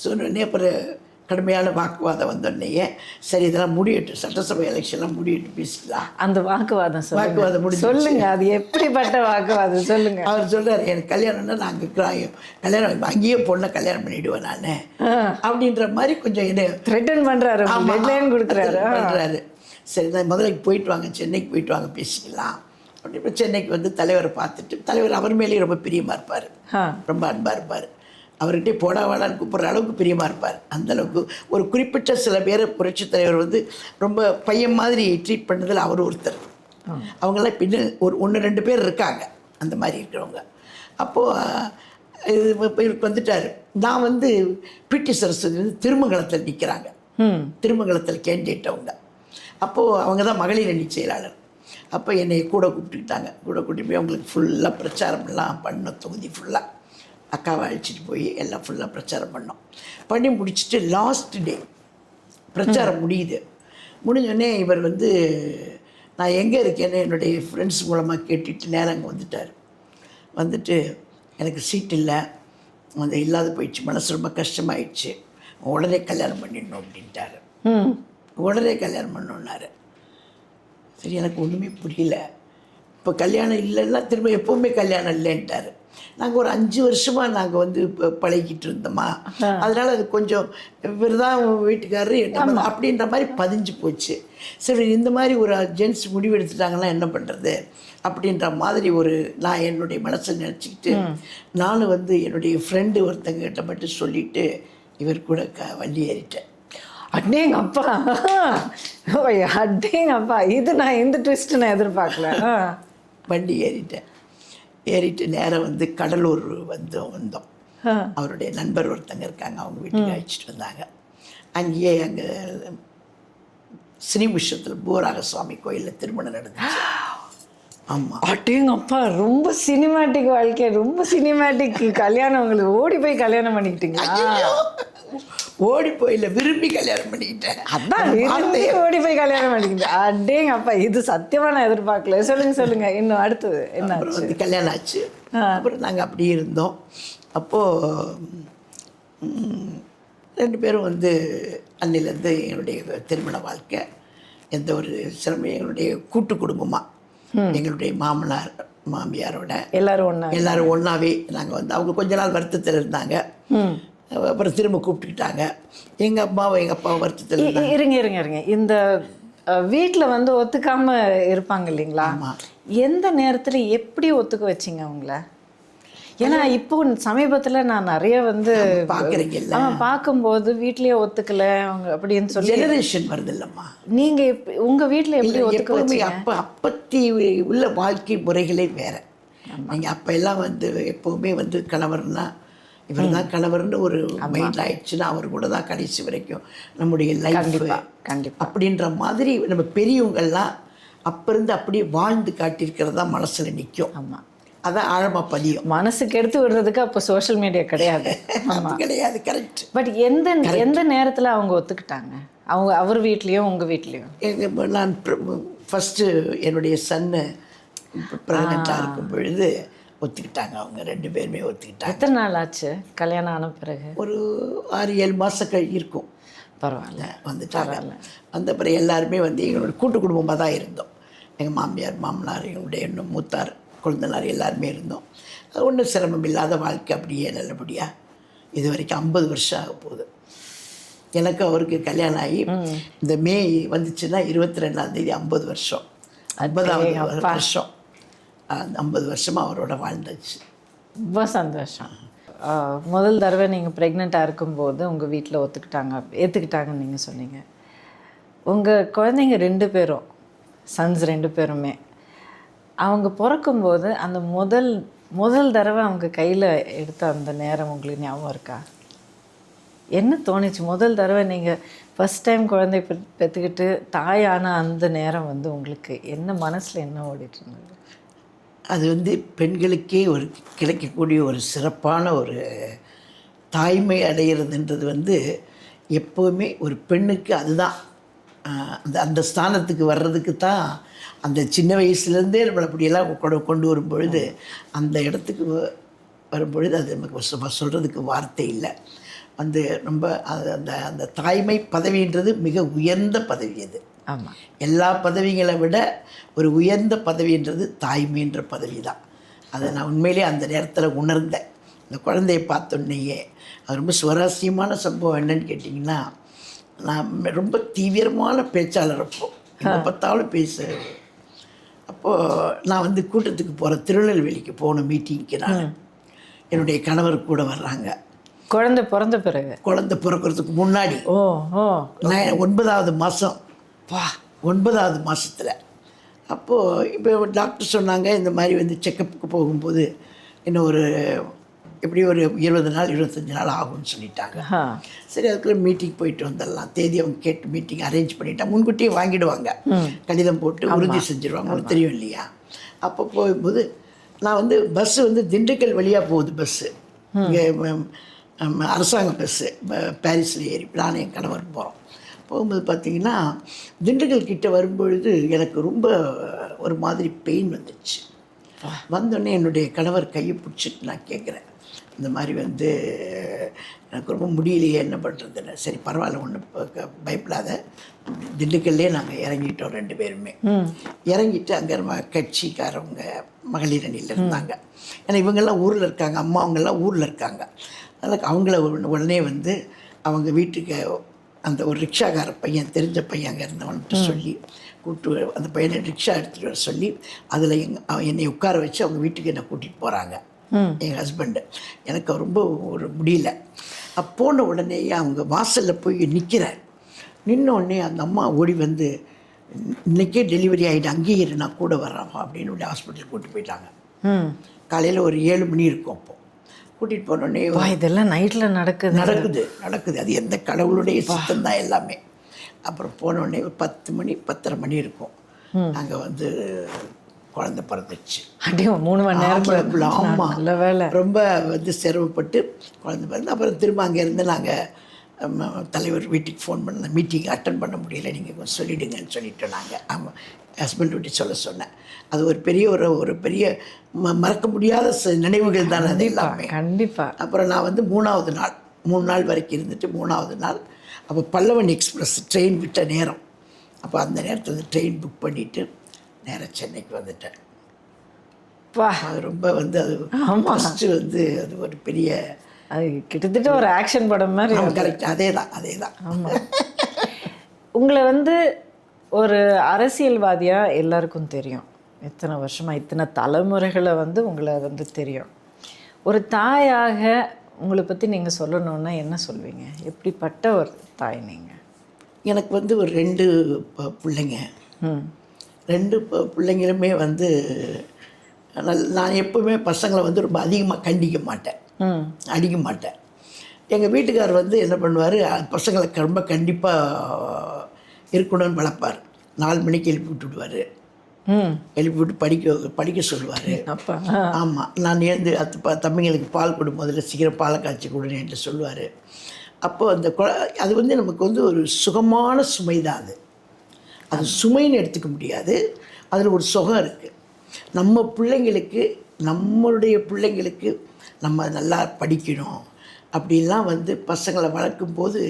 சொன்னோடனே அப்புறம் கடுமையான வாக்குவாதம் வந்தோடனேயே சரி இதெல்லாம் முடியட்டும், சட்டசபை எலெக்ஷன்லாம் முடியட்டு பேசிக்கலாம். அந்த வாக்குவாதம் வாக்குவாதம் முடிஞ்சு சொல்லுங்க, அது எப்படிப்பட்ட வாக்குவாதம் சொல்லுங்க. அவர் சொல்கிறார், எனக்கு கல்யாணம்னா நாங்கள் கல்யாணம் அங்கேயே பொண்ணை கல்யாணம் பண்ணிவிடுவேன் நான் அப்படின்ற மாதிரி கொஞ்சம் என்ன த்ரெட்டன் பண்ணுறாரு, டெட்லைன் கொடுக்குறாரு. பண்ணுறாரு. சரி நான் முதல்ல போயிட்டு வாங்க, சென்னைக்கு போயிட்டு வாங்க பேசிக்கலாம் அப்படி. இப்போ சென்னைக்கு வந்து தலைவரை பார்த்துட்டு, தலைவர் அவர் மேலேயும் ரொம்ப பிரியமாக இருப்பார், ரொம்ப அன்பாக இருப்பார். அவர்கிட்ட போடா வாடான்னு கூப்பிட்ற அளவுக்கு பிரியமாக இருப்பார். அந்தளவுக்கு ஒரு குறிப்பிட்ட சில பேரை புரட்சி தலைவர் வந்து ரொம்ப பையன் மாதிரி ட்ரீட் பண்ணதில் அவர் ஒருத்தர். அவங்களாம் பின்ன ஒரு 1-2 பேர் இருக்காங்க அந்த மாதிரி இருக்கிறவங்க. அப்போது இவருக்கு வந்துட்டார். நான் வந்து பிடி சரஸ்வதி வந்து திருமங்கலத்தில் நிற்கிறாங்க, திருமங்கலத்தில் கேண்டிடேட் அவங்க. அப்போது அவங்க தான் மகளிர் அணி செயலாளர். அப்போ என்னை கூட கூப்பிட்டுக்கிட்டாங்க. கூட கூட்டிட்டு போய் அவங்களுக்கு ஃபுல்லாக பிரச்சாரமெல்லாம் பண்ணோம். தொகுதி ஃபுல்லாக அக்காவை அழைச்சிட்டு போய் எல்லாம் ஃபுல்லாக பிரச்சாரம் பண்ணோம். பண்ணி முடிச்சுட்டு லாஸ்ட் டே பிரச்சாரம் முடியுது. முடிஞ்சோடனே இவர் வந்து நான் எங்கே இருக்கேன்னு என்னுடைய ஃப்ரெண்ட்ஸ் மூலமாக கேட்டுட்டு நேரம் அங்கே வந்துட்டார். வந்துட்டு எனக்கு சீட் இல்லை, அந்த இல்லாத போயிடுச்சு, மனசு ரொம்ப கஷ்டமாயிடுச்சு, உடனே கல்யாணம் பண்ணிடணும் அப்படின்ட்டாரு. உடனே கல்யாணம் பண்ணோன்னாரு. சரி எனக்கு ஒன்றுமே புரியல. இப்போ கல்யாணம் இல்லைன்னா திரும்ப எப்போவுமே கல்யாணம் இல்லைன்ட்டார். நாங்கள் ஒரு 5 வருஷமாக நாங்கள் வந்து இப்போ பழகிட்டு இருந்தோமா, அதனால் அது கொஞ்சம் இவர் தான் வீட்டுக்காரரு அப்படின்ற மாதிரி பதிஞ்சு போச்சு. சரி இந்த மாதிரி ஒரு ஜென்ஸ் முடிவு எடுத்துட்டாங்கன்னா என்ன பண்ணுறது அப்படின்ற மாதிரி ஒரு நான் என்னுடைய மனசை நினச்சிக்கிட்டு நானும் வந்து என்னுடைய ஃப்ரெண்டு ஒருத்தங்கிட்ட மட்டும் சொல்லிவிட்டு இவர் கூட வண்டி ஏறிட்டேன். அடேங்கப்பா, அடேங்கப்பா, இது நான் இந்த ட்விஸ்ட் நான் எதிர்பார்க்கல. வண்டி ஏறிட்டு நேரம் வந்து கடலூர் வந்தோம். அவருடைய நண்பர் ஒருத்தங்க இருக்காங்க, அவங்க வீட்டுக்கு அழைச்சிட்டு வந்தாங்க. அங்கேயே அங்கே ஸ்ரீமுஷத்தில் பூராக சுவாமி கோயிலில் திருமணம் நடந்துச்சு. ஆமாம். அடேங்கப்பா, ரொம்ப சினிமேட்டிக் வாழ்க்கை, ரொம்ப சினிமேட்டிக் கல்யாணம். உங்களுக்கு ஓடி போய் கல்யாணம் பண்ணிக்கிட்டீங்களா? ஓடி போயில விரும்பி கல்யாணம் பண்ணிக்கிட்டேன். அதான் விரும்பி ஓடி போய் கல்யாணம் பண்ணிக்கிட்டேன். அடேங்கப்பா, இது சத்தியமா நான் எதிர்பார்க்கல. சொல்லுங்க இன்னும் அடுத்தது என்ன? அப்புறம் வந்து கல்யாணம் ஆச்சு. அப்புறம் நாங்கள் அப்படி இருந்தோம். அப்போது 2 பேரும் வந்து அன்னிலேருந்து எங்களுடைய திருமண வாழ்க்கை எந்த ஒரு சிரமம், எங்களுடைய கூட்டு குடும்பமாக எங்களுடைய மாமனார் மாமியாரோட எல்லாரும் ஒன்றாவே நாங்கள் வந்து, அவங்க கொஞ்ச நாள் வருத்தத்தில் இருந்தாங்க, அப்புறம் திரும்ப கூப்பிட்டுக்கிட்டாங்க. எங்கள் அப்பாவும் வருத்தத்தில் இருங்க. இந்த வீட்டில் வந்து ஒத்துக்காம இருப்பாங்க இல்லைங்களா? எந்த நேரத்தில் எப்படி ஒத்துக்க வச்சிங்க அவங்கள? ஏன்னா இப்போ சமீபத்தில் நான் நிறைய வந்து பார்க்குறீங்கல்ல, பார்க்கும்போது வீட்லேயே ஒத்துக்கல அவங்க அப்படின்னு சொல்லி ஜெனரேஷன் வருது இல்லைம்மா. நீங்கள் உங்கள் வீட்டில் எப்படி ஒத்துக்க வச்சீங்க? அப்பத்தி உள்ள வாழ்க்கை முறைகளே வேறு. நீங்கள் அப்போ எல்லாம் வந்து எப்போவுமே வந்து கணவர்னா இவர் தான் கணவர்னு ஒரு மைண்ட் ஆயிடுச்சுன்னா அவர் கூட தான் கடைசி வரைக்கும் நம்முடைய லைஃப் கண்டிப்பாக அப்படின்ற மாதிரி நம்ம பெரியவங்கள்லாம் அப்போ இருந்து அப்படியே வாழ்ந்து காட்டியிருக்கிறது தான் மனசில் நிற்கும். ஆமாம், அதான் ஆழமாக பதியும். மனசுக்கு எடுத்து விடுறதுக்கு அப்போ சோஷியல் மீடியா கிடையாது. கிடையாது, கரெக்ட். பட் எந்த நேரத்தில் அவங்க ஒத்துக்கிட்டாங்க? அவர் வீட்லேயும் உங்கள் வீட்லேயும்? நான் ஃபஸ்ட்டு என்னுடைய சன்னு ப்ரெக்னெண்ட்டாக இருக்கும் பொழுது ஒத்துக்கிட்டாங்க. அவங்க 2 பேருமே ஒத்துக்கிட்டாங்க. எத்தனை நாள் ஆச்சு கல்யாணம் ஆன பிறகு? ஒரு 6-7 மாதம் இருக்கும். பரவாயில்ல, வந்துட்டாங்க. வந்த பிறகு எல்லாருமே வந்து எங்களோட கூட்டு குடும்பமாக தான் இருந்தோம். எங்கள் மாமியார் மாமனார் எங்களுடைய இன்னும் மூத்தார் குழந்தனார் எல்லாருமே இருந்தோம். அது ஒன்றும் சிரமம் இல்லாத வாழ்க்கை அப்படியே நல்லபடியாக இது வரைக்கும் 50 வருஷம் ஆக போகுது. எனக்கு அவருக்கு கல்யாணம் ஆகி இந்த மே வந்துச்சுன்னா 22ஆம் தேதி 50 வருஷம், 50வது வருஷம். 50 வருஷமாக அவரோட வாழ்ந்தாச்சு. ரொம்ப சந்தோஷம். முதல் தடவை நீங்கள் ப்ரெக்னெண்ட்டாக இருக்கும்போது உங்கள் வீட்டில் ஏற்றுக்கிட்டாங்கன்னு நீங்கள் சொன்னீங்க. உங்கள் குழந்தைங்க 2 பேரும் சன்ஸ் 2 பேருமே அவங்க பிறக்கும்போது அந்த முதல் தடவை அவங்க கையில் எடுத்த அந்த நேரம் உங்களுக்கு ஞாபகம் இருக்கா? என்ன தோணுச்சு முதல் தடவை நீங்கள் ஃபஸ்ட் டைம் குழந்தை பெற்றுக்கிட்டு தாயான அந்த நேரம் வந்து உங்களுக்கு என்ன மனசில் என்ன ஓடிட்டு இருந்தது? அது வந்து பெண்களுக்கே ஒரு கிடைக்கக்கூடிய ஒரு சிறப்பான ஒரு தாய்மை அடைகிறதுன்றது வந்து எப்போவுமே ஒரு பெண்ணுக்கு அதுதான் அந்த ஸ்தானத்துக்கு வர்றதுக்கு தான் அந்த சின்ன வயசுலேருந்தே நம்மளை அப்படியெல்லாம் கொண்டு வரும்பொழுது அந்த இடத்துக்கு வரும்பொழுது அது நமக்கு சொல்கிறதுக்கு வார்த்தை இல்லை. வந்து ரொம்ப அந்த அந்த தாய்மை பதவின்றது மிக உயர்ந்த பதவி அது. ஆமாம். எல்லா பதவிகளை விட ஒரு உயர்ந்த பதவின்றது தாய்மைன்ற பதவி தான். அதை நான் உண்மையிலே அந்த நேரத்தில் உணர்ந்தேன். இந்த குழந்தையை பார்த்தோன்னையே அது ரொம்ப சுவாரஸ்யமான சம்பவம் என்னன்னு கேட்டிங்கன்னா, நான் ரொம்ப தீவிரமான பேச்சாளர். அப்போது எங்கே பார்த்தாலும் அப்போது நான் வந்து கூட்டத்துக்கு போகிறேன். திருநெல்வேலிக்கு போகணும் மீட்டிங்க்கு. நான் என்னுடைய கணவர் கூட வர்றாங்க. குழந்தை பிறந்த பிறகு? குழந்தை பிறக்கிறதுக்கு முன்னாடி. ஓ ஓ நான் 9வது மாதம். 9வது மாதத்தில். அப்போது இப்போ டாக்டர் சொன்னாங்க, இந்த மாதிரி வந்து செக்கப்புக்கு போகும்போது இன்னும் ஒரு எப்படி ஒரு 20 நாள் 25 நாள் ஆகும்னு சொல்லிட்டாங்க. சரி, அதுக்குள்ளே மீட்டிங் போயிட்டு வந்துடலாம். தேதி அவங்க கேட்டு மீட்டிங் அரேஞ்ச் பண்ணிட்டா முன்கூட்டியே வாங்கிடுவாங்க. கடிதம் போட்டு உறுதி செஞ்சுருவாங்க. உங்களுக்கு தெரியும் இல்லையா? அப்போ போகும்போது நான் வந்து பஸ்ஸு வந்து திண்டுக்கல் வழியாக போகுது. பஸ்ஸு இங்கே அரசாங்க பஸ்ஸு பாரிஸில் ஏறி நானும் என் கணவர் போகிறோம். போகும்போது பார்த்திங்கன்னா திண்டுக்கல் கிட்டே வரும்பொழுது எனக்கு ரொம்ப ஒரு மாதிரி பெயின் வந்துடுச்சு. வந்தோடனே என்னுடைய கணவர் கையை பிடிச்சிட்டு நான் கேட்குறேன், இந்த மாதிரி வந்து எனக்கு ரொம்ப முடியலையே, என்ன பண்ணுறதுன்னு. சரி பரவாயில்ல, ஒன்றும் பயப்படாத. திண்டுக்கல்லே நாங்கள் இறங்கிட்டோம் 2 பேருமே. இறங்கிட்டு அங்கே கட்சிக்காரவங்க மகளிர் அணியில் இருந்தாங்க. ஏன்னா இவங்கெல்லாம் ஊரில் இருக்காங்க, அம்மா அவங்கெல்லாம் ஊரில் இருக்காங்க. அதனால் அவங்கள உடனே வந்து அவங்க வீட்டுக்கு அந்த ஒரு ரிக்ஷாக்கார பையன், தெரிஞ்ச பையன் அங்கே இருந்தவன்ட்டு சொல்லி கூப்பிட்டு அந்த பையனை ரிக்ஷா எடுத்துகிட்டு வர சொல்லி அதில் என்னை உட்கார வச்சு அவங்க வீட்டுக்கு என்னை கூட்டிகிட்டு போகிறாங்க. என் ஹஸ்பண்டு. எனக்கு ரொம்ப ஒரு முடியல. போன உடனேயே அவங்க வாசலில் போய் நிற்கிறேன். நின்னோடனே அந்த அம்மா ஓடி வந்து, இன்றைக்கே டெலிவரி ஆகிட்டு அங்கேயே இரு, நான் கூட வர்றேன் அப்படின்னு ஹாஸ்பிட்டலுக்கு கூட்டிகிட்டு போயிட்டாங்க. காலையில் ஒரு 7 மணி இருக்கும். அப்போது கூட்டிகிட்டு போனோடனே இதெல்லாம் நைட்டில் நடக்குது. அது எந்த கடவுளுடைய சித்தம் தான் எல்லாமே. அப்புறம் போனோடனே ஒரு 10 மணி 10:30 மணி இருக்கும். அங்கே வந்து குழந்தை பிறந்துச்சு. 3 மணி நேரத்தில். ஆமாம், நல்ல வேலை. ரொம்ப வந்து சிரமப்பட்டு குழந்தை பிறந்து அப்புறம் திரும்ப அங்கேருந்து நாங்கள் தலைவர் வீட்டுக்கு ஃபோன் பண்ண, மீட்டிங் அட்டன் பண்ண முடியல, நீங்கள் கொஞ்சம் சொல்லிவிடுங்கன்னு சொல்லிவிட்டோம். நாங்கள் ஆமாம் ஹஸ்பண்ட் வீட்டு சொன்னேன். அது ஒரு பெரிய ஒரு பெரிய மறக்க முடியாத நினைவுகள் தானே அது எல்லாமே. கண்டிப்பாக. அப்புறம் நான் வந்து 3வது நாள் 3 நாள் வரைக்கும் இருந்துட்டு 3வது நாள் அப்போ பல்லவன் எக்ஸ்பிரஸ் ட்ரெயின் விட்ட நேரம். அப்போ அந்த நேரத்தில் வந்து ட்ரெயின் புக் பண்ணிவிட்டு நேராக சென்னைக்கு வந்துட்டேன். அது ரொம்ப வந்து அது ஃபஸ்ட்டு வந்து அது ஒரு பெரிய, அது கிட்டத்தட்ட ஒரு ஆக்ஷன் படம் மாதிரி. கரெக்ட், அதே தான். ஆமாம். உங்களை வந்து ஒரு அரசியல்வாதியாக எல்லாருக்கும் தெரியும். இத்தனை வருஷமாக இத்தனை தலைமுறைகளை வந்து உங்களை வந்து தெரியும். ஒரு தாயாக உங்களை பற்றி நீங்கள் சொல்லணுன்னா என்ன சொல்வீங்க? எப்படிப்பட்ட ஒரு தாய் நீங்கள்? எனக்கு வந்து ஒரு 2 பிள்ளைங்க. 2 பிள்ளைங்களுமே வந்து நான் எப்போவுமே பசங்களை வந்து ரொம்ப அதிகமாக கண்டிக்க மாட்டேன், அடிக்க மாட்டேன். எங்கள் வீட்டுக்கார் வந்து என்ன பண்ணுவார், பசங்களை ரொம்ப கண்டிப்பாக இருக்கணும்னு வளர்ப்பார். 4 மணிக்கு எழுப்பி விட்டுடுவார். எழுப்பி விட்டு படிக்க சொல்லுவார். அப்பா ஆமாம், நான் எழுந்து தம்பிங்களுக்கு பால் கொடு, முதல்ல சீக்கிரம் பாலை காய்ச்சி கொடுன்னு என்று சொல்லுவார். அப்போது அந்த அது வந்து நமக்கு வந்து ஒரு சுகமான சுமை தான். அது சுமைன்னு எடுத்துக்க முடியாது, அதில் ஒரு சுகம் இருக்குது. நம்ம பிள்ளைங்களுக்கு, நம்மளுடைய பிள்ளைங்களுக்கு நம்ம நல்லா படிக்கணும் அப்படின்லாம் வந்து பசங்களை வளர்க்கும்போது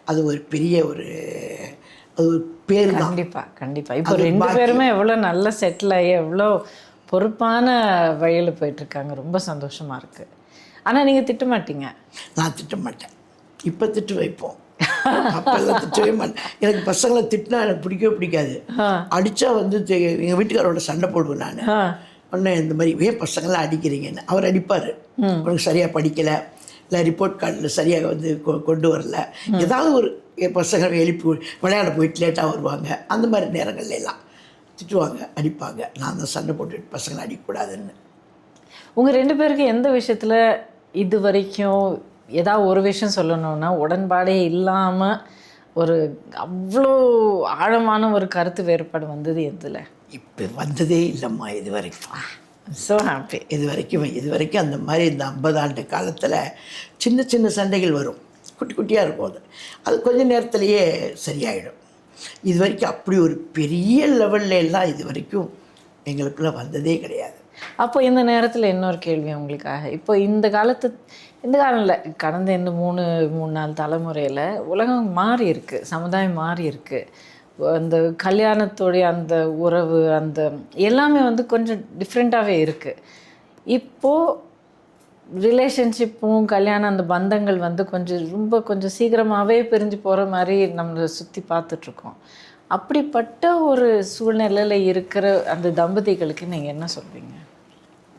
அது ஒரு பெரிய ஒரு அது ஒரு பேர் தான். கண்டிப்பாக. இப்போ 2 பேருமே எவ்வளோ நல்லா செட்டில் ஆகி எவ்வளோ பொறுப்பான வழியில் போயிட்டுருக்காங்க. ரொம்ப சந்தோஷமாக இருக்குது. ஆனால் நீங்கள் திட்ட மாட்டீங்க? நான் திட்ட மாட்டேன். இப்போ திட்டு வைப்போம், அப்பெல்லாம் திட்டவே மாட்டேன். எனக்கு பசங்களை திட்டினா எனக்கு பிடிக்காது. அடித்தா வந்து எங்கள் வீட்டுக்காரோட சண்டை போடுவேன் நான். உடனே இந்த மாதிரி ஏன் பசங்களாம் அடிக்கிறீங்கன்னு அவர் அடிப்பார். உனக்கு சரியாக படிக்கலை, இல்லை ரிப்போர்ட் கார்டில் சரியாக வந்து கொண்டு வரல, ஏதாவது ஒரு பசங்க எழுப்பி விளையாட போயிட்டு லேட்டாக வருவாங்க. அந்த மாதிரி நேரங்கள்ல எல்லாம் திட்டுவாங்க, அடிப்பாங்க. நான் தான் சண்டை போட்டுட்டு பசங்களை அடிக்கக்கூடாதுன்னு. உங்கள் 2 பேருக்கு எந்த விஷயத்தில் இது வரைக்கும் ஏதாவது ஒரு விஷயம் சொல்லணுன்னா உடன்பாடே இல்லாமல் ஒரு அவ்வளோ ஆழமான ஒரு கருத்து வேறுபாடு வந்தது எதில்? இப்போ வந்ததே இல்லைம்மா இது வரைக்கும். So happy. இது வரைக்கும் அந்த மாதிரி இந்த 50 ஆண்டு காலத்தில் சின்ன சின்ன சண்டைகள் வரும், குட்டி குட்டியாக இருக்கும். அது கொஞ்ச நேரத்துலையே சரியாயிடும். இது வரைக்கும் அப்படி ஒரு பெரிய லெவல்ல எல்லாம் இது வரைக்கும் எங்களுக்குள்ளே வந்ததே கிடையாது. அப்போ இந்த நேரத்தில் இன்னொரு கேள்வி உங்களுக்காக. இப்போ இந்த காலம் இல்லை, கடந்த இந்த மூணு நாலு தலைமுறையில் உலகம் மாறி இருக்கு, சமுதாயம் மாறி இருக்கு. அந்த கல்யாணத்தோடைய அந்த உறவு அந்த எல்லாமே வந்து கொஞ்சம் டிஃப்ரெண்ட்டாகவே இருக்குது. இப்போது ரிலேஷன்ஷிப்பும் கல்யாணம் அந்த பந்தங்கள் வந்து கொஞ்சம் சீக்கிரமாகவே பிரிஞ்சு போகிற மாதிரி நம்மளை சுற்றி பார்த்துட்ருக்கோம். அப்படிப்பட்ட ஒரு சூழ்நிலையில் இருக்கிற அந்த தம்பதிகளுக்கு நீங்கள் என்ன சொல்வீங்க?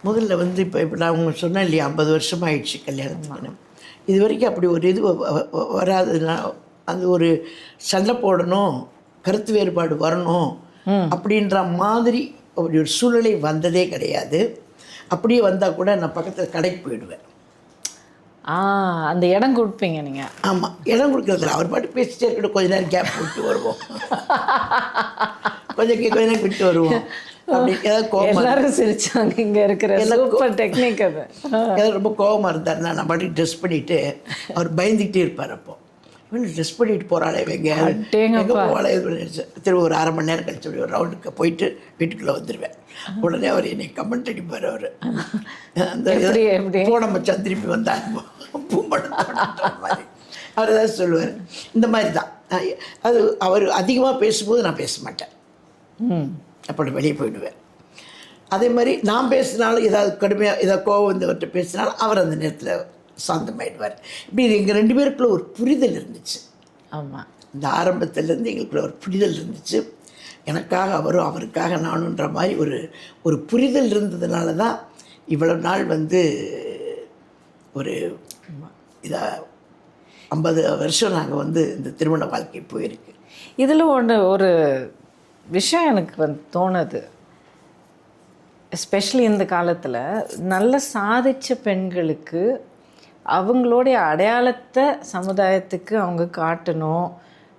முதல்ல வந்து இப்போ நான் உங்களுக்கு சொன்னேன் இல்லையா, 50 வருஷம் ஆயிடுச்சு கல்யாணத்துக்கு. இது வரைக்கும் அப்படி ஒரு இது வராதுன்னா, அது ஒரு சண்டை போடணும், கருத்து வேறுபாடு வரணும் அப்படின்ற மாதிரி அப்படி ஒரு சூழ்நிலை வந்ததே கிடையாது. அப்படியே வந்தால் கூட நான் பக்கத்தில் கடைக்கு போயிடுவேன். அந்த இடம் கொடுப்பீங்க நீங்கள்? ஆமாம், இடம் கொடுக்குறதில்ல, அவர் பாட்டு பேசிட்டே இருக்கட்டும், கொஞ்ச நேரம் கேப் விட்டு வருவோம், கொஞ்ச நேரம் விட்டு வருவோம். அப்படி ஏதாவது கோபம், எல்லாரும் சிரிச்சாங்க இங்கே இருக்கிற சூப்பர் டெக்னிக். அது ஏதாவது ரொம்ப கோபமாக இருந்தாருன்னா நான் பாட்டுக்கு ட்ரெஸ் பண்ணிவிட்டு, அவர் பயந்துக்கிட்டே இருப்பார். அப்போ இவன் ட்ரெஸ் பண்ணிட்டு போகிறாளே எங்கே போவாளே, திரும்ப ஒரு 1/2 மணி நேரம் கழிச்சு ஒரு ரவுண்டுக்கு போயிட்டு வீட்டுக்குள்ளே வந்துடுவேன். உடனே அவர் என்னை கமெண்ட் அடிப்பார். அவர் அந்த போன மச்சான் திருப்பி வந்தாங்க மாதிரி அவர் ஏதாவது சொல்லுவார். இந்த மாதிரி தான் அது. அவர் அதிகமாக பேசும்போது நான் பேச மாட்டேன், அப்படி வெளியே போயிடுவேன். அதே மாதிரி நான் பேசினாலும் ஏதாவது கடுமையாக ஏதாவது கோவம் வந்தவர்கிட்ட பேசினாலும் அவர் அந்த நேரத்தில் சாந்தமாயிடுவார். இப்படி இது எங்கள் 2 பேருக்குள்ள ஒரு புரிதல் இருந்துச்சு. ஆமாம், இந்த ஆரம்பத்துலேருந்து எங்களுக்குள்ள ஒரு புரிதல் இருந்துச்சு. எனக்காக அவரும் அவருக்காக நானுன்ற மாதிரி ஒரு புரிதல் இருந்ததுனால தான் இவ்வளவு நாள் வந்து ஒரு இதாக 50 வருஷம் நாங்கள் வந்து இந்த திருமண வாழ்க்கை போயிருக்கு. இதில் ஒரு விஷயம் எனக்கு தோணுது, எஸ்பெஷலி இந்த காலத்தில் நல்ல சாதித்த பெண்களுக்கு அவங்களுடைய அடையாளத்தை சமுதாயத்துக்கு அவங்க காட்டணும்,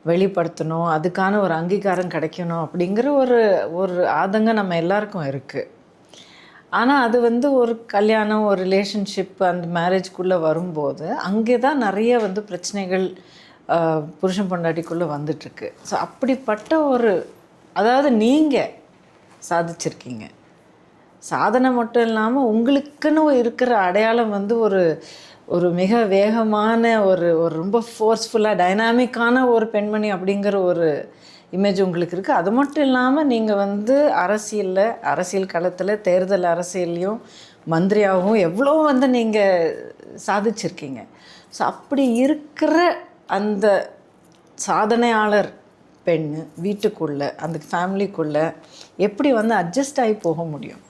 வெளிப்படுத்தணும், அதுக்கான ஒரு அங்கீகாரம் கிடைக்கணும் அப்படிங்கிற ஒரு ஆதங்கம் நம்ம எல்லாருக்கும் இருக்குது. ஆனால் அது வந்து ஒரு கல்யாணம், ஒரு ரிலேஷன்ஷிப், அந்த மேரேஜ்குள்ளே வரும்போது அங்கே தான் நிறைய வந்து பிரச்சனைகள் புருஷன் பொண்டாட்டிக்குள்ளே வந்துட்டுருக்கு. ஸோ அப்படிப்பட்ட அதாவது நீங்கள் சாதிச்சிருக்கீங்க, சாதனை மட்டும் இல்லாமல் உங்களுக்குன்னு இருக்கிற அடையாளம் வந்து ஒரு மிக வேகமான ஒரு ரொம்ப ஃபோர்ஸ்ஃபுல்லாக டைனாமிக்கான ஒரு பெண்மணி அப்படிங்கிற ஒரு இமேஜ் உங்களுக்கு இருக்குது. அது மட்டும் இல்லாமல் நீங்கள் வந்து அரசியல் களத்தில் தேர்தல் அரசியல்லையும் மந்திரியாகவும் எவ்வளோ வந்து நீங்கள் சாதிச்சிருக்கீங்க. ஸோ அப்படி இருக்கிற அந்த சாதனையாளர் பெண் வீட்டுக்குள்ளே, அந்த ஃபேமிலிக்குள்ளே எப்படி வந்து அட்ஜஸ்ட் ஆகி போக முடியும்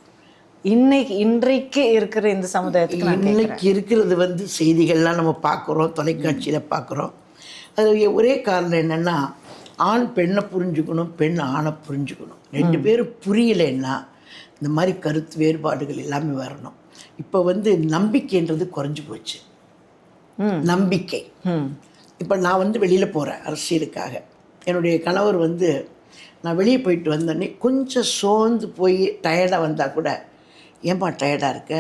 இன்றைக்கு இருக்கிற இந்த சமுதாயத்துக்கு? இன்னைக்கு இருக்கிறது வந்து செய்திகள்லாம் நம்ம பார்க்குறோம், தொலைக்காட்சியில் பார்க்குறோம். அது ஒரே காரணம் என்னென்னா, ஆண் பெண்ணை புரிஞ்சுக்கணும், பெண் ஆணை புரிஞ்சுக்கணும். 2 பேரும் புரியலைன்னா இந்த மாதிரி கருத்து வேறுபாடுகள் எல்லாமே வரணும். இப்போ வந்து நம்பிக்கைன்றது குறைஞ்சி போச்சு. நம்பிக்கை. இப்போ நான் வந்து வெளியில் போகிறேன் அரசியலுக்காக. என்னுடைய கணவர் வந்து நான் வெளியே போயிட்டு வந்தோடனே கொஞ்சம் சோர்ந்து போய் டயர்டாக வந்தால் கூட, ஏன்பா டயர்டாக இருக்க,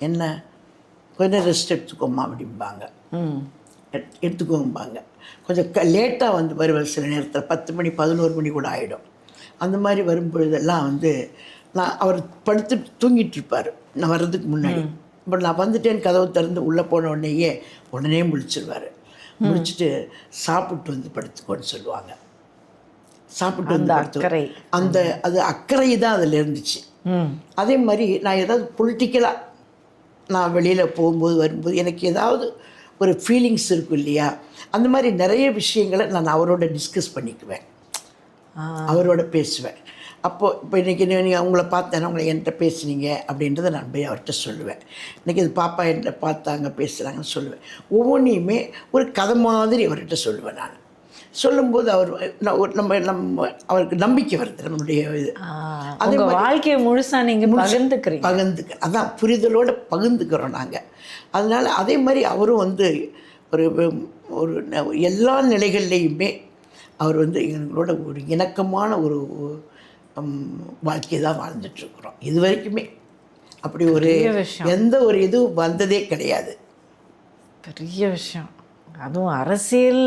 என்ன கொஞ்சம் ரெஸ்ட் எடுத்துக்கோமா அப்படிம்பாங்க. எடுத்துக்கோம்பாங்க. கொஞ்சம் லேட்டாக வந்து வருவேன் சில நேரத்தில், 10 மணி 11 மணி கூட ஆகிடும். அந்த மாதிரி வரும்பொழுதெல்லாம் வந்து நான் அவர் படுத்து தூங்கிட்டு இருப்பார் நான் வர்றதுக்கு முன்னாடி. இப்போ நான் வந்துட்டேன்னு கதவு திறந்து உள்ளே போன உடனே முழிச்சிருவார். முடிச்சுட்டு சாப்பிட்டு வந்து படுத்துக்கோன்னு சொல்லுவாங்க. சாப்பிட்டு வந்து படுத்து அது அக்கறை தான் அதில் இருந்துச்சு. அதே மாதிரி நான் ஏதாவது பொலிட்டிக்கலாக நான் வெளியில் போகும்போது வரும்போது எனக்கு ஏதாவது ஒரு ஃபீலிங்ஸ் இருக்கும் இல்லையா, அந்த மாதிரி நிறைய விஷயங்களை நான் அவரோட டிஸ்கஸ் பண்ணிக்குவேன், அவரோட பேசுவேன். அப்போது இப்போ இன்றைக்கி நீங்கள் அவங்கள பார்த்தேன்னா உங்களை என்கிட்ட பேசுனீங்க அப்படின்றத நான் போய் அவர்கிட்ட சொல்லுவேன். இன்றைக்கி இது பாப்பா என்கிட்ட பார்த்தாங்க பேசுகிறாங்கன்னு சொல்லுவேன். ஒவ்வொன்றையுமே ஒரு கதை மாதிரி அவர்கிட்ட சொல்லுவேன். நான் சொல்லும்போது நம்ம அவருக்கு நம்பிக்கை வருது நம்மளுடைய இது. அதே வாழ்க்கையை முழுசாக நீங்கள் பகிர்ந்துக்கிறேன். அதான் புரிதலோடு பகிர்ந்துக்கிறோம் நாங்கள். அதனால் அதே மாதிரி அவரும் வந்து ஒரு எல்லா நிலைகள்லேயுமே அவர் வந்து எங்களோட ஒரு இணக்கமான ஒரு வாழ்க்கையை தான் வாழ்ந்துட்டுருக்குறோம் இது வரைக்குமே. அப்படி எந்த ஒரு இதுவும் வந்ததே கிடையாது. பெரிய விஷயம். அதுவும் அரசியல்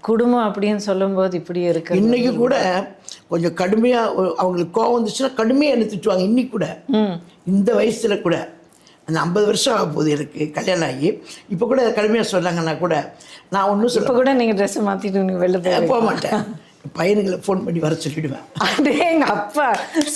குடும்பம் அப்படின்னு சொல்லும்போது இப்படி இருக்கு. இன்றைக்கி கூட கொஞ்சம் கடுமையாக அவங்களுக்கு கோவம் வந்துச்சுன்னா கடுமையாக என்ன திட்டுவாங்க. இன்னி கூட இந்த வயசில் கூட அந்த 50 வருஷம் ஆக போகுது எனக்கு கல்யாணம் ஆகி. இப்போ கூட கடுமையாக சொன்னாங்கன்னா கூட நான் ஒன்றும் இப்போ கூட நீங்கள் ட்ரெஸ்ஸை மாற்றிட்டு நீங்கள் வெளில போக மாட்டேன். பையனுங்களை ஃபோன் பண்ணி வர சொல்லிவிடுவேன். அப்படியே எங்கள் அப்பா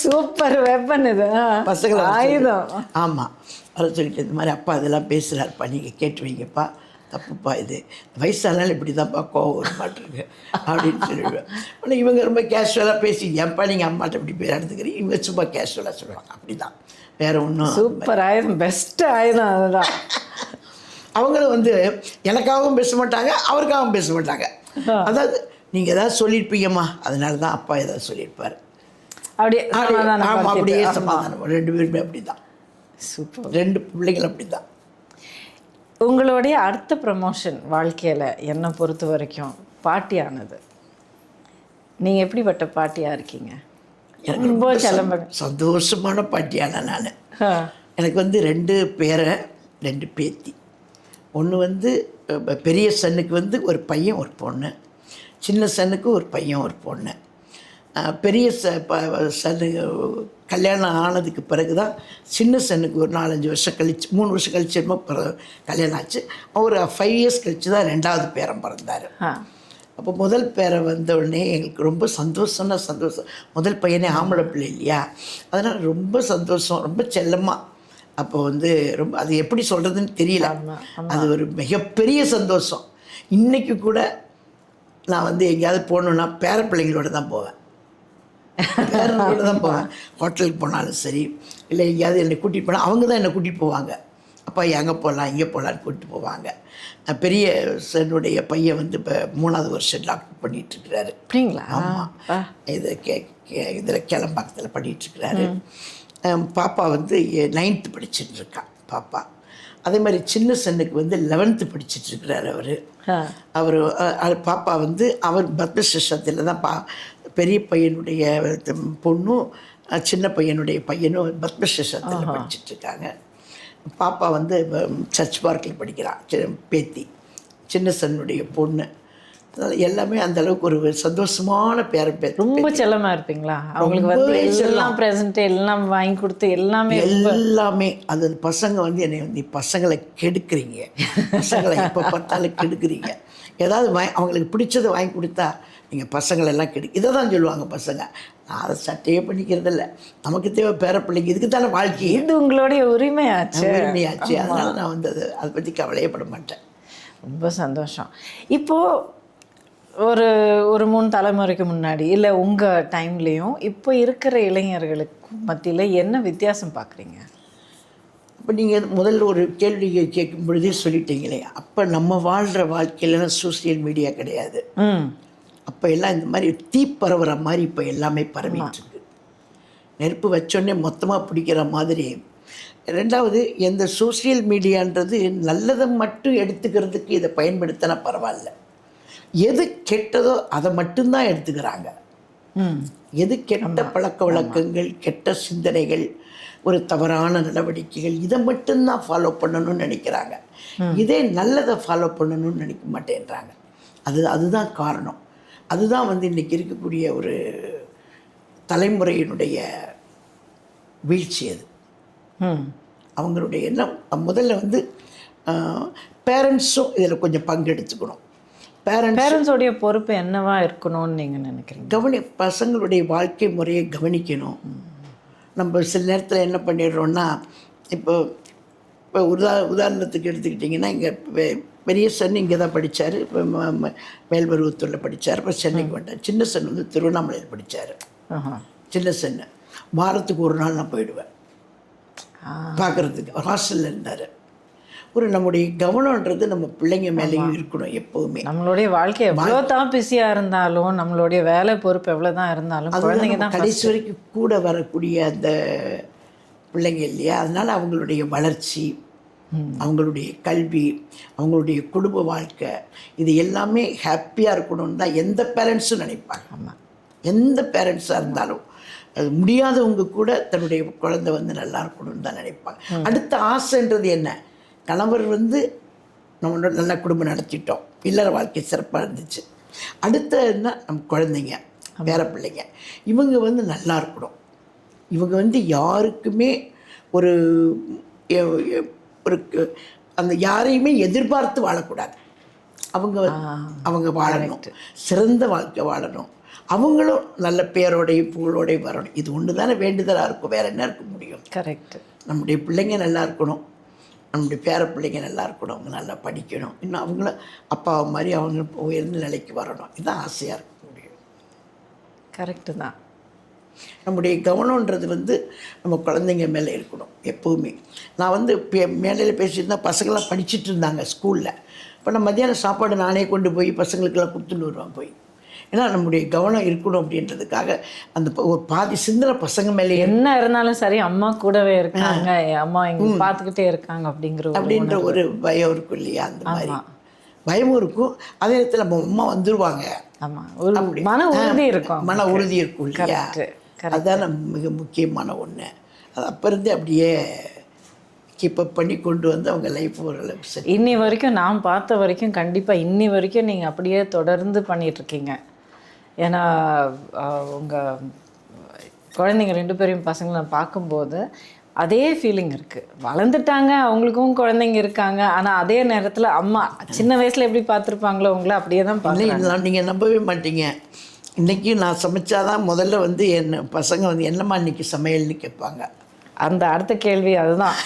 சூப்பர் வெப்பன் இது பசங்களை ஆயுதம். ஆமாம், வர சொல்லிட்டு இந்த மாதிரி அப்பா இதெல்லாம் பேசுகிறாருப்பா, நீங்கள் கேட்டு வைங்கப்பா, தப்புப்பா, இது வயசானாலும் இப்படி தான்ப்பா கோவம் ஒரு மாட்டிருக்கு அப்படின்னு சொல்லிவிடுவேன். ஆனால் இவங்க ரொம்ப கேஷுவலாக பேசி ஏன்ப்பா நீங்கள் அம்மாட்ட இப்படி போய் நடந்துக்கிறீங்க, இவங்க சும்மா கேஷுவலாக சொல்லுவாங்க. அப்படி தான், வேறு ஒன்றும். சூப்பர் ஆயுதம், பெஸ்ட் ஆயுதம் அதுதான். அவங்களும் வந்து எனக்காகவும் பேச மாட்டாங்க, அவருக்காகவும் பேச மாட்டாங்க. அதாவது நீங்கள் ஏதாவது சொல்லியிருப்பீங்கம்மா, அதனால தான் அப்பா ஏதாவது சொல்லியிருப்பார். அப்படியே ஆமாம், அப்படியே சமாதானம். 2 பேருமே அப்படி தான். சூப்பர். 2 பிள்ளைகள் அப்படி தான். உங்களுடைய அடுத்த ப்ரமோஷன் வாழ்க்கையில் என்னை பொறுத்த வரைக்கும் பாட்டியானது. நீங்கள் எப்படிப்பட்ட பாட்டியாக இருக்கீங்க? எனக்கு ரொம்ப சந்தோஷமான பாட்டியான நான். எனக்கு வந்து 2 பேரை 2 பேத்தி. ஒன்று வந்து பெரிய சன்னுக்கு வந்து ஒரு பையன் ஒரு பொண்ணு, சின்ன சன்னுக்கு ஒரு பையன் ஒரு பொண்ணு. பெரிய சன்னு கல்யாணம் ஆனதுக்கு பிறகு தான் சின்ன சன்னுக்கு ஒரு 4-5 வருஷம் கழிச்சு, 3 வருஷம் கழிச்சு என்னமோ கல்யாணம் ஆச்சு. ஒரு 5 இயர்ஸ் கழிச்சு தான் 2வது பேரன் பிறந்தார். அப்போ முதல் பேரை வந்த உடனே எங்களுக்கு ரொம்ப சந்தோஷம்னா சந்தோஷம். முதல் பையனே ஆம்பளை பிள்ளை இல்லையா, அதனால் ரொம்ப சந்தோஷம், ரொம்ப செல்லமாக. அப்போ வந்து ரொம்ப அது எப்படி சொல்கிறதுன்னு தெரியல, அது ஒரு மிகப்பெரிய சந்தோஷம். இன்றைக்கி கூட நான் வந்து எங்கேயாவது போகணுன்னா பேர பிள்ளைங்களோட தான் போவேன், பேரனோட தான் போவேன். ஹோட்டலுக்கு போனாலும் சரி, இல்லை எங்கேயாவது என்னை கூட்டிகிட்டு போனால் அவங்க தான் என்னை கூட்டிகிட்டு போவாங்க. அப்பா எங்கே போகலாம் இங்கே போகலான்னு கூட்டிகிட்டு போவாங்க. பெரிய என்னுடைய பையன் வந்து இப்போ 3வது வருஷம் டாக்டர் பண்ணிகிட்ருக்கிறாரு. அப்படிங்களா? ஆமாம், இதில் கேளம்பாக்கத்தில் பண்ணிகிட்ருக்கிறாரு. பாப்பா வந்து 9th படிச்சுட்டு இருக்கா பாப்பா. அதே மாதிரி சின்ன சன்னுக்கு வந்து 11th படிச்சுட்ருக்கிறார் அவர். பாப்பா வந்து அவர் பத்மஸ்ரீஷத்தில் தான் பெரிய பையனுடைய பொண்ணும் சின்ன பையனுடைய பையனும் பத்மஸ்ரீஷத்தில் படிச்சுட்ருக்காங்க. பாப்பா வந்து சர்ச் பார்க்கில் படிக்கிறான் பேத்தி, சின்ன சன்னுடைய பொண்ணு. எல்லாமே அந்த அளவுக்கு ஒரு சந்தோஷமான பேரன் பேர். ரொம்ப செல்லமாக இருப்பீங்களா? அவங்களுக்கு வந்து எல்லாம் ப்ரெசென்ட் எல்லாம் வாங்கி கொடுத்து எல்லாமே அது பசங்க வந்து என்னை வந்து பசங்களை கெடுக்குறீங்க, பசங்களை எப்போ பார்த்தாலும் கெடுக்குறீங்க, ஏதாவது அவங்களுக்கு பிடிச்சதை வாங்கி கொடுத்தா நீங்கள் பசங்களெல்லாம் இதை தான் சொல்லுவாங்க பசங்க. நான் அதை சட்டையே பண்ணிக்கிறதில்ல, நமக்கு தேவை பேர பிள்ளைங்க, இதுக்கு தானே வாழ்க்கை, இது உங்களுடைய உரிமையாச்சு. அதனால் நான் வந்து அதை பற்றி கவலையப்பட மாட்டேன். ரொம்ப சந்தோஷம். இப்போது ஒரு 3 தலைமுறைக்கு முன்னாடி இல்லை உங்கள் டைம்லேயும் இப்போ இருக்கிற இளைஞர்களுக்கு மத்தியில் என்ன வித்தியாசம் பார்க்குறீங்க? இப்போ நீங்கள் முதல்ல ஒரு கேள்வி கேட்கும் பொழுதே சொல்லிட்டீங்களே, அப்போ நம்ம வாழ்கிற வாழ்க்கையிலலாம் சோசியல் மீடியா கிடையாது. அப்போ எல்லாம் இந்த மாதிரி தீ பரவுற மாதிரி இப்போ எல்லாமே பரவிட்டுருக்கு. நெருப்பு வச்சோடனே மொத்தமாக பிடிக்கிற மாதிரி. 2வது, எந்த சோசியல் மீடியான்றது நல்லதை மட்டும் எடுத்துக்கிறதுக்கு இதை பயன்படுத்தினா பரவாயில்ல, எது கெட்டதோ அதை மட்டும்தான் எடுத்துக்கிறாங்க. எது கெட்ட பழக்க வழக்கங்கள், கெட்ட சிந்தனைகள், ஒரு தவறான நடவடிக்கைகள், இதை மட்டும்தான் ஃபாலோ பண்ணணும்னு நினைக்கிறாங்க. இதே நல்லதை ஃபாலோ பண்ணணும்னு நினைக்க மாட்டேன்றாங்க. அதுதான் காரணம். அதுதான் வந்து இன்றைக்கி இருக்கக்கூடிய ஒரு தலைமுறையினுடைய வீழ்ச்சி. அது அவங்களுடைய எண்ணம். முதல்ல வந்து பேரண்ட்ஸும் இதில் கொஞ்சம் பங்கெடுத்துக்கணும். பேரண்ட்ஸோடைய பொறுப்பு என்னவா இருக்கணும்னு நீங்கள் நினைக்கிறீங்க? பசங்களுடைய வாழ்க்கை முறையை கவனிக்கணும். நம்ம சில நேரத்தில் என்ன பண்ணிடுறோன்னா, இப்போ உதாரணத்துக்கு எடுத்துக்கிட்டிங்கன்னா, இங்கே பெரிய சன் இங்கே தான் படித்தார், இப்போ மேல்மருவத்தூரில் படித்தார், இப்போ சென்னைக்கு வந்தார். சின்ன சன் வந்து திருவண்ணாமலையில் படித்தார். சின்ன சன்னு வாரத்துக்கு ஒரு நாள் நான் போயிடுவேன் பார்க்குறதுக்கு. ஹாஸ்டலில் இருந்தார். ஒரு நம்முடைய கவனம்ன்றது நம்ம பிள்ளைங்க மேலேயும் இருக்கணும் எப்போவுமே. நம்மளுடைய வாழ்க்கை எவ்வளோ தான் பிஸியாக இருந்தாலும், நம்மளுடைய வேலை பொறுப்பு எவ்வளோ தான் இருந்தாலும், குழந்தைங்க தான் கடைசி வரைக்கும் கூட வரக்கூடிய அந்த பிள்ளைங்க இல்லையா. அதனால் அவங்களுடைய வளர்ச்சி, அவங்களுடைய கல்வி, அவங்களுடைய குடும்ப வாழ்க்கை, இது எல்லாமே ஹாப்பியாக இருக்கணும்னு தான் எந்த பேரண்ட்ஸும் நினைப்பாங்க. ஆமாம், எந்த பேரண்ட்ஸாக இருந்தாலும் அது முடியாதவங்க கூட தன்னுடைய குழந்தை வந்து நல்லா இருக்கணும்னு தான் நினைப்பாங்க. அடுத்த ஆசைன்றது என்ன? கணவர் வந்து நம்ம நல்ல குடும்பம் நடத்திட்டோம், இல்லற வாழ்க்கை சிறப்பாக இருந்துச்சு. அடுத்த என்ன, நம்ம குழந்தைங்க. பேர பிள்ளைங்க. இவங்க வந்து நல்லா இருக்கணும். இவங்க வந்து யாருக்குமே ஒரு ஒரு அந்த யாரையுமே எதிர்பார்த்து வாழக்கூடாது. அவங்க அவங்க வாழணும், சிறந்த வாழ்க்கை வாழணும். அவங்களும் நல்ல பேரோடையும் புகழோடையும் வரணும். இது ஒன்று தானே வேண்டுதலாக இருக்கும், வேறு என்ன இருக்க முடியும்? கரெக்டு. நம்முடைய பிள்ளைங்க நல்லா இருக்கணும், நம்முடைய பேர பிள்ளைங்க நல்லா இருக்கணும், அவங்க நல்லா படிக்கணும், இன்னும் அவங்களும் அப்பாவை மாதிரி அவங்க உயர்ந்த நிலைக்கு வரணும். இதுதான் ஆசையாக இருக்க முடியும். கரெக்டு தான். நம்முடைய கவனன்றது வந்து நம்ம குழந்தைங்க மேலே இருக்கணும் எப்போவுமே. நான் வந்து மேடையில் பேசியிருந்தால் பசங்களாம் படிச்சுட்டு இருந்தாங்க ஸ்கூலில். இப்போ நான் மத்தியானம் சாப்பாடு நானே கொண்டு போய் பசங்களுக்கெல்லாம் கொடுத்துட்டு வருவேன் போய். ஏன்னா நம்முடைய கவனம் இருக்கணும் அப்படின்றதுக்காக அந்த ஒரு பாதி சிந்தனை பசங்க மேலே என்ன இருந்தாலும் சரி அம்மா கூடவே இருக்காங்க, அம்மா இங்கே பார்த்துக்கிட்டே இருக்காங்க அப்படின்ற ஒரு பயம் இருக்கும் இல்லையா? அந்த மாதிரி பயமும் இருக்கும். அதே நேரத்தில் நம்ம அம்மா வந்துடுவாங்க. ஆமாம், ஒரு மன உறுதி இருக்கும். மன உறுதி இருக்கும் இல்லையா? அதுதான் மிக முக்கியமான ஒன்று. அது அப்போ இருந்து அப்படியே கீப்பப் பண்ணி கொண்டு வந்து அவங்க லைஃப் ஓரளவு சரி. இன்னி வரைக்கும் நான் பார்த்த வரைக்கும் கண்டிப்பாக இன்னி வரைக்கும் நீங்கள் அப்படியே தொடர்ந்து பண்ணிகிட்ருக்கீங்க. ஏன்னா உங்கள் குழந்தைங்க 2 பேரையும் பசங்களை நான் பார்க்கும்போது அதே ஃபீலிங் இருக்குது. வளர்ந்துட்டாங்க, அவங்களுக்கும் குழந்தைங்க இருக்காங்க. ஆனால் அதே நேரத்தில் அம்மா சின்ன வயசில் எப்படி பார்த்துருப்பாங்களோ உங்களை அப்படியே தான் பார்க்கலாம். நீங்கள் நம்பவே மாட்டீங்க. இன்றைக்கும் நான் சமைச்சாதான் முதல்ல வந்து என்ன பசங்க வந்து என்னம்மா இன்றைக்கி சமையல்னு கேட்பாங்க. அந்த அடுத்த கேள்வி அதுதான்.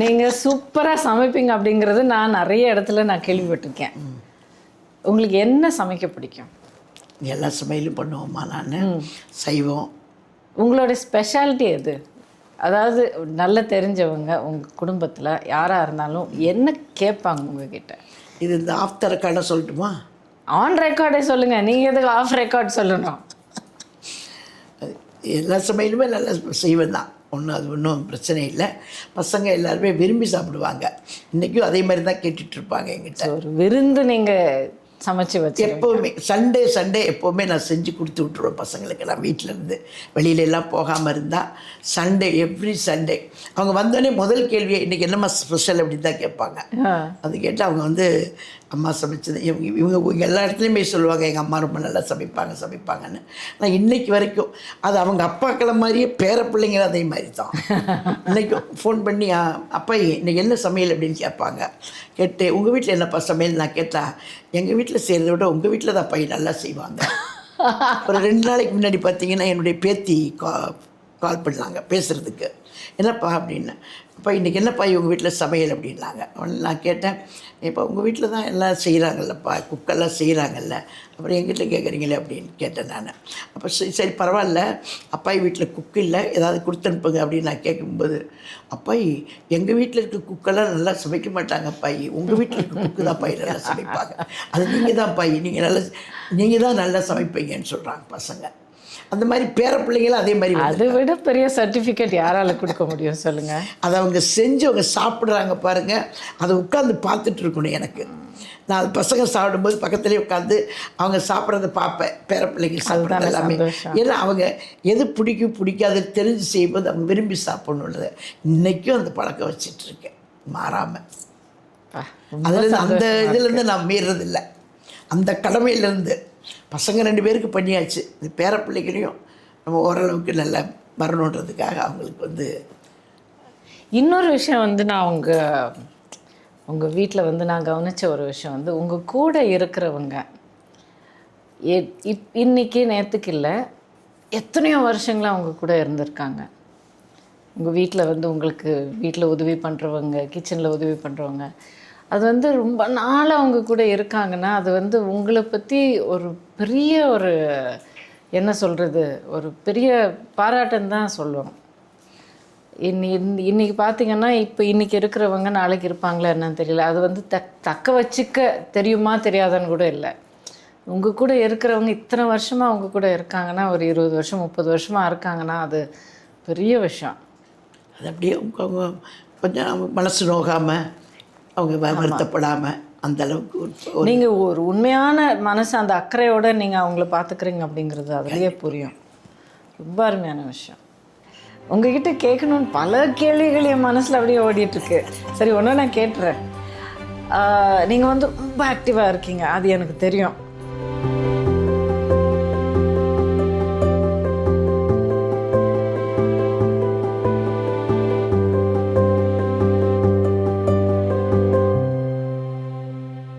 நீங்கள் சூப்பராக சமைப்பீங்க அப்படிங்கிறது நான் நிறைய இடத்துல நான் கேள்விப்பட்டிருக்கேன். உங்களுக்கு என்ன சமைக்க பிடிக்கும்? எல்லா சமையலும் பண்ணுவோம்மா. நான் சைவம். உங்களோட ஸ்பெஷாலிட்டி எது? அதாவது நல்லா தெரிஞ்சவங்க உங்கள் குடும்பத்தில் யாராக இருந்தாலும் என்ன கேட்பாங்க உங்ககிட்ட? இது இந்த ஆஃப் த ரெக்கார்டாக சொல்லட்டுமா? ஆன் ரெக்கார்டே சொல்லுங்கள். நீங்கள் எதுக்கு ஆஃப் ரெக்கார்ட் சொல்லணும்? எல்லா சமையலுமே நல்லா செய்வேன் தான். அது ஒன்றும் பிரச்சனை இல்லை. பசங்க எல்லாருமே விரும்பி சாப்பிடுவாங்க. இன்றைக்கும் அதே மாதிரி தான் கேட்டுட்ருப்பாங்க எங்கிட்ட. ஒரு விருந்து நீங்கள் சமைச்சு வச்சு எப்போவுமே சண்டே எப்போவுமே நான் செஞ்சு கொடுத்து விட்ருவேன் பசங்களுக்கெல்லாம். வீட்டிலேருந்து வெளியிலெல்லாம் போகாமல் இருந்தால் சண்டே எவ்ரி சண்டே அவங்க வந்தோடனே முதல் கேள்வியை இன்றைக்கி என்னம்மா ஸ்பெஷல் அப்படின்னு தான் கேட்பாங்க. அது கேட்டு அவங்க வந்து அம்மா சமைச்சது இவங்க எல்லா இடத்துலையுமே சொல்லுவாங்க எங்கள் அம்மா ரொம்ப நல்லா சமைப்பாங்கன்னு. ஆனால் இன்றைக்கி வரைக்கும் அது அவங்க அப்பாக்களை மாதிரியே பேர பிள்ளைங்க அதே மாதிரி தான். இன்றைக்கும் ஃபோன் பண்ணி அப்பா இன்றைக்கி என்ன சமையல் அப்படின்னு கேட்பாங்க. கேட்டு உங்கள் வீட்டில் என்னப்பா சமையல் நான் கேட்டால் எங்கள் வீட்டில் செய்கிறத விட உங்கள் வீட்டில் தான் பையன் நல்லா செய்வாங்க. ஒரு 2 நாளைக்கு முன்னாடி பார்த்தீங்கன்னா என்னுடைய பேத்தி கால் பண்ணாங்க பேசுகிறதுக்கு. என்னப்பா அப்படின்னு. அப்போ இன்றைக்கி என்னப்பா உங்கள் வீட்டில் சமையல் அப்படின்னாங்க. நான் கேட்டேன் இப்போ உங்கள் வீட்டில் தான் எல்லாம் செய்கிறாங்கல்லப்பா, குக்கெல்லாம் செய்கிறாங்கல்ல, அப்புறம் எங்கள் வீட்டில் கேட்குறீங்களே அப்படின்னு கேட்டேன் நான். அப்போ சரி பரவாயில்ல அப்பாயி வீட்டில் குக்கு இல்லை, ஏதாவது கொடுத்து அனுப்புங்க அப்படின்னு நான் கேட்கும்போது, அப்பாயி எங்கள் வீட்டில் இருக்க குக்கெல்லாம் நல்லா சமைக்க மாட்டாங்க அப்பாயி, உங்கள் வீட்டில் இருக்க குக்கு தான் பாய் நல்லா சமைப்பாங்க, அது நீங்கள் தான் பாய், நீங்கள் தான் நல்லா சமைப்பீங்கன்னு சொல்கிறாங்க பசங்க. அந்த மாதிரி பேர பிள்ளைங்களும் அதே மாதிரி. அதை விட பெரிய சர்டிஃபிகேட் யாரால கொடுக்க முடியும் சொல்லுங்கள்? அதை அவங்க செஞ்சு அவங்க சாப்பிட்றாங்க பாருங்கள், அதை உட்காந்து பார்த்துட்டு இருக்கணும். எனக்கு நான் அது பசங்க சாப்பிடும்போது பக்கத்துலேயே உட்காந்து அவங்க சாப்பிட்றத பார்ப்பேன். பேர பிள்ளைங்க சாப்பிட்றது எல்லாமே. ஏன்னா அவங்க எது பிடிக்காது தெரிஞ்சு செய்யும்போது அவங்க விரும்பி சாப்பிடணுன்றது இன்றைக்கும் அந்த பழக்கம் வச்சிட்ருக்கேன் மாறாமல். அதுலேருந்து அந்த இதுலேருந்து நான் மீறதில்லை. அந்த கடமையிலேருந்து பசங்க 2 பேருக்கு பண்ணியாச்சு. இந்த பேர பிள்ளைகளையும் நம்ம ஓரளவுக்கு நல்லா வரணுன்றதுக்காக அவங்களுக்கு வந்து. இன்னொரு விஷயம் வந்து நான் உங்கள் வீட்டில் வந்து நான் கவனித்த ஒரு விஷயம் வந்து உங்கள் கூட இருக்கிறவங்க இன்றைக்கி நேற்றுக்கு இல்லை எத்தனையோ வருஷங்களாக அவங்க கூட இருந்திருக்காங்க. உங்கள் வீட்டில் வந்து உங்களுக்கு வீட்டில் உதவி பண்ணுறவங்க, கிச்சனில் உதவி பண்ணுறவங்க, அது வந்து ரொம்ப நாளாக அவங்க கூட இருக்காங்கன்னா அது வந்து உங்களை பற்றி ஒரு பெரிய ஒரு என்ன சொல்கிறது, ஒரு பெரிய பாராட்டுன்னு தான் சொல்லுவோம். இன்றைக்கி பார்த்திங்கன்னா இப்போ இன்றைக்கி இருக்கிறவங்க நாளைக்கு இருப்பாங்களா என்னன்னு தெரியல. அது வந்து தக்க வச்சுக்க தெரியுமா தெரியாதான்னு கூட இல்லை. உங்கள் கூட இருக்கிறவங்க இத்தனை வருஷமாக அவங்க கூட இருக்காங்கன்னா, ஒரு 20 வருஷம் 30 வருஷமாக இருக்காங்கன்னா அது பெரிய விஷயம். அது அப்படியே அவங்க கொஞ்சம் மனசு நோகாமல் அவங்க வருத்தப்படாமல் அந்த அளவுக்கு நீங்கள் ஒரு உண்மையான மனசு அந்த அக்கறையோடு நீங்கள் அவங்கள பார்த்துக்கிறீங்க அப்படிங்கிறது அதுலேயே புரியும். ரொம்ப அருமையான விஷயம். உங்ககிட்ட கேட்கணுன்னு பல கேள்விகள் என் மனசில் அப்படியே ஓடிட்டுருக்கு. சரி ஒன்று நான் கேட்டுறேன். நீங்கள் வந்து ரொம்ப ஆக்டிவாக இருக்கீங்க, அது எனக்கு தெரியும்.